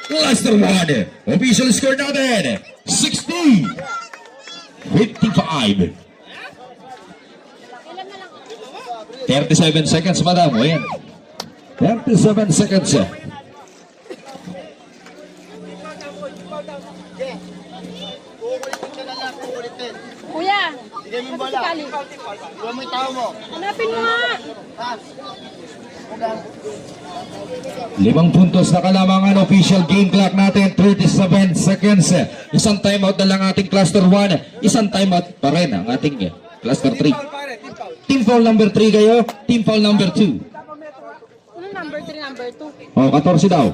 Cluster 1. Official score natin, 60. 55. 37 seconds, madam. O yan. 37 seconds. Kuya, Bigay mo yung bola. Kali. Kuha mo yung tao mo. Hanapin mo nga. 5 puntos na kalamangan. Official game clock natin, 37 seconds. Isang timeout na lang ating cluster 1. Isang timeout pa rin ang ating cluster 3. Team foul number 3 kayo. Team foul number 2. Ano number 3, number 2? O, 14 daw.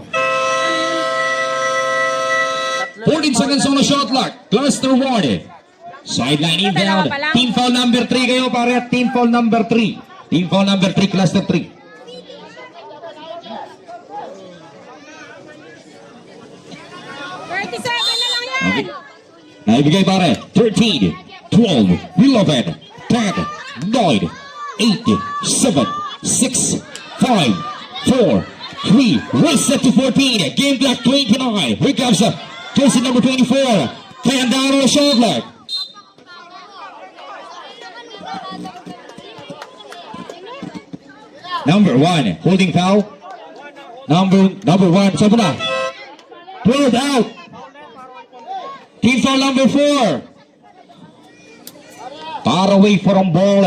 14 seconds on the shot clock. Cluster 1. Sideline inbound. Team foul number 3 kayo pare. Team foul number 3. Team foul number 3, cluster 3. 37 na lang yan. Okay. Naibigay pare. 13, 12, 11, 10, 9, 8, 7, 6, 5, 4, 3. Reset to 14. Game clock 29. Here comes jersey number 24. Kaya down on the shot clock. Number 1, holding foul. Number 1, sabi na. 12 out. Team foul number 4. Far away from ball.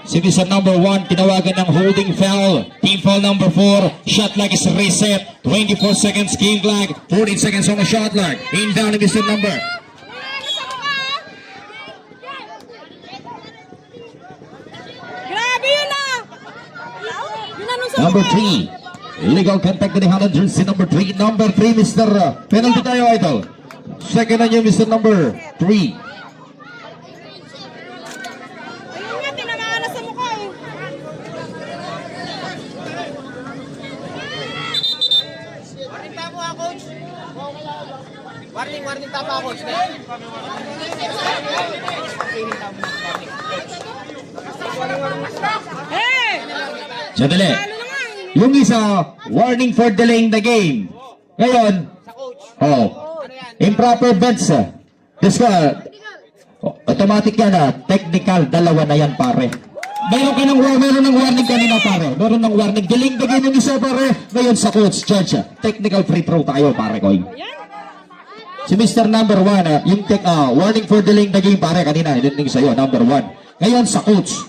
Si Mr. number 1, tinawagan ng holding foul. Team foul number 4. Shot clock is reset. 24 seconds game clock. 14 seconds on the shot clock. In down ni Mr. number. Grabe yun ah! Yun na nung sa Number 3. Illegal contact to the hand of jersey number 3. Number 3, Mr. Penalty tayo, idol. Second na niyo, Mr. number 3. Ayun nga, tinamaan na sa mukha eh. Warning tama ako, coach. Warning tama ako, coach. Hey! Sandali. Lalo na nga eh. Yung isa, warning for delaying the game. Ngayon, improper bets. Automatic yan technical, dalawa na yan pare. Meron ng warning kanina pare. Meron ng warning. Delaying the game yung isa pare. Ngayon sa coach, judge. Technical free throw tayo pare ko. Si Mr. number 1, yung warning for delaying the game pare kanina. Yun yung sa'yo, number 1. Ngayon sa coach.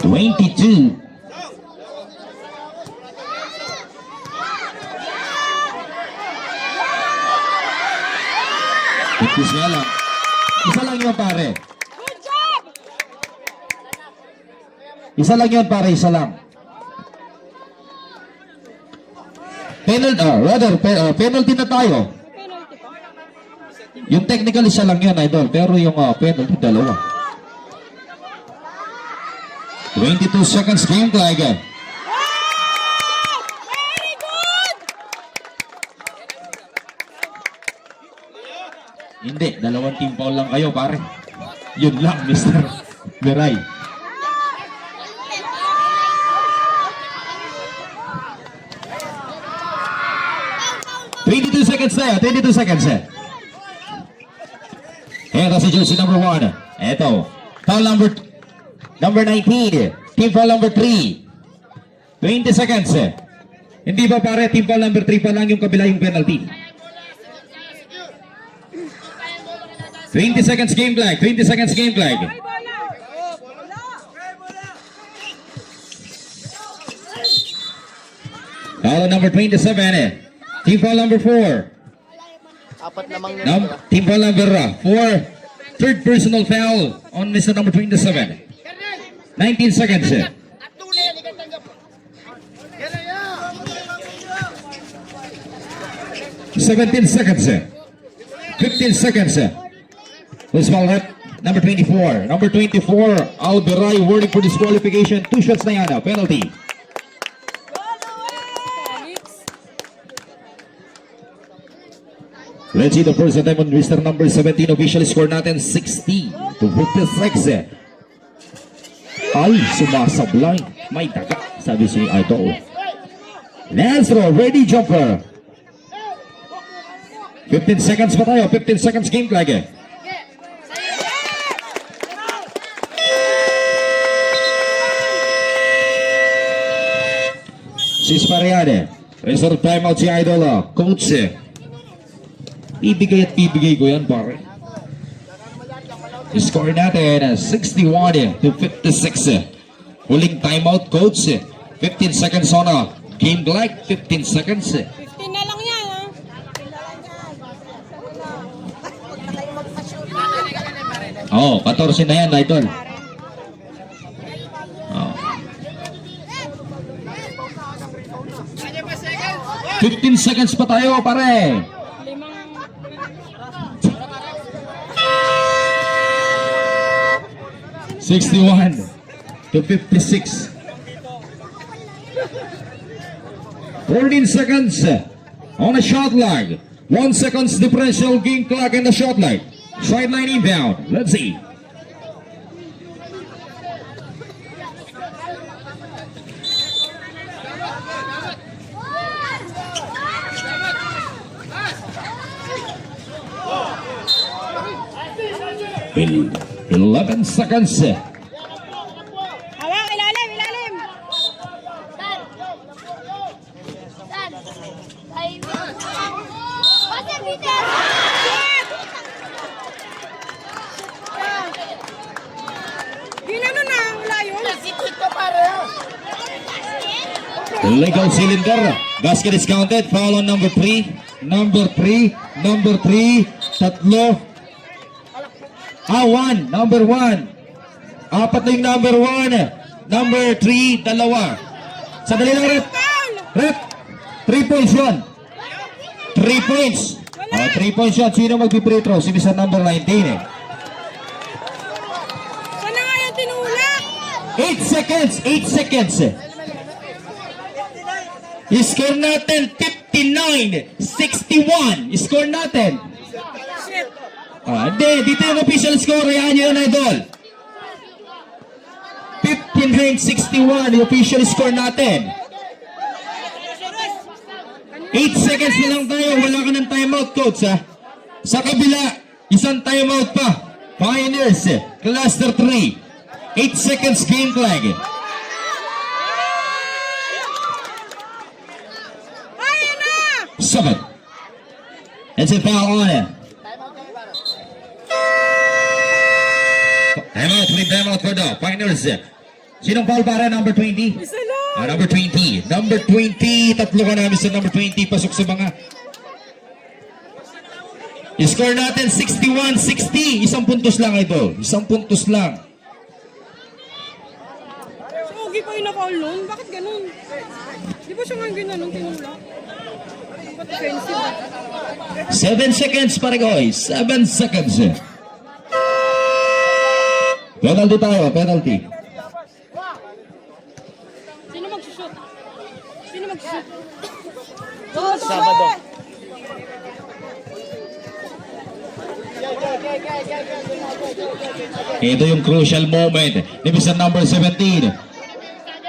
$22. Isa lang. Isa lang yun pare. Good job! Isa lang yun pare, isa lang. Penalty na tayo. Penalty pa. Yung technical isa lang yun, idol. Pero yung penalty, dalawa. 22 seconds game clock. Very good! Hindi, dalawang team foul lang kayo, pare. Yun lang, Mr. Beray. $22 seconds tayo, 22 seconds. Eto si jersey number 1. Eto, foul number 19. Team foul number 3. 20 seconds. Hindi ba pare, team foul number 3 pa lang yung kabila yung penalty? 20 seconds game clock. 20 seconds game clock. Ay, bola! Foul number 27. Team foul number 4. Apat lamang na. Team foul number 4. Third personal foul on Mr. number 27. 19 seconds. 17 seconds. 15 seconds. Who's foul rep? Number 24. Number 24. Alberay warning for disqualification. 2 shots na yan. Penalty. Let's see the first time on Mr. number 17. Official score natin 60 to 56. Ay, sumasablay. May daga. Sabi si Idol. Lazaro, ready jumper. 15 seconds pa tayo. 15 seconds game clock. Sis Pariade. Reserve timeout si Idol. Coach. Bibigay at bibigay ko yan pare. Score natin 61 to 56. Huling timeout coach. 15 seconds on game clock. 15 seconds. 15 na lang yan, ha? Oh, 14 na yan, Idol. Oh. 15 seconds pa tayo, pare. 61 to 56. 14 seconds on a shot clock. 1 seconds differential game clock and the shot clock. Sideline inbound. Let's see. 11 seconds. Hawak, ilalim, ilalim. Ginano na, wala yun. Illegal cylinder. Basket is counted. Foul on number 3. Number 3. Tatlo. 1. Number 1. Apat na yung number 1. Number 3, dalawa. Sandali lang, Rep. Rep. 3 points yun. 3 points. 3 points yun. Sino magpi-free throw? Si Mr. number 19 eh. Sana nga yung tinulak. 8 seconds. 8 seconds. Score natin 59-61. Score natin. Shit. Hindi. Dito yung official score. Yan yun, idol. 59-61. Yung official score natin. 8 seconds na lang tayo. Wala ka ng timeout, coach, ha? Sa kabila, isang timeout pa. Pioneers, cluster 3. 8 seconds game flag. Ayun na! 7. That's a foul on it. Timeout for the Pioneers. Sinong foul para? Number 20? Isa lang. Number 20. Number 20. Tatlo ka namin sa number 20. Pasok sa mga. Score natin 61-60. Isang puntos lang ito. Isang puntos lang. Si Ogie pa yung na-foul nun? Bakit ganun? Di ba siya nga ginanong tinulak? Ba't offensive? 7 seconds para guys. 7 seconds. Penalty tayo. Penalty. Sino magsushoot? Sino magsushoot? Sabado. Ito yung crucial moment ni Mr. number 17.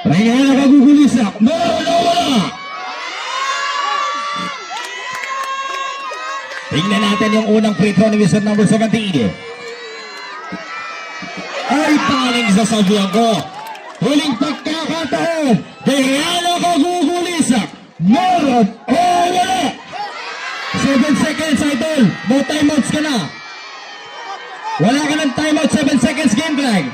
Rayana kagugulisak. Wala! Tingnan natin yung unang free throw ni Mr. number 17. Ay, paling sasabihan ko. Huling pagkakataon. Rayana kagugulisak. Meron o wala? 7 seconds, idol. No timeouts ka na. Wala ka ng timeout. 7 seconds game flag.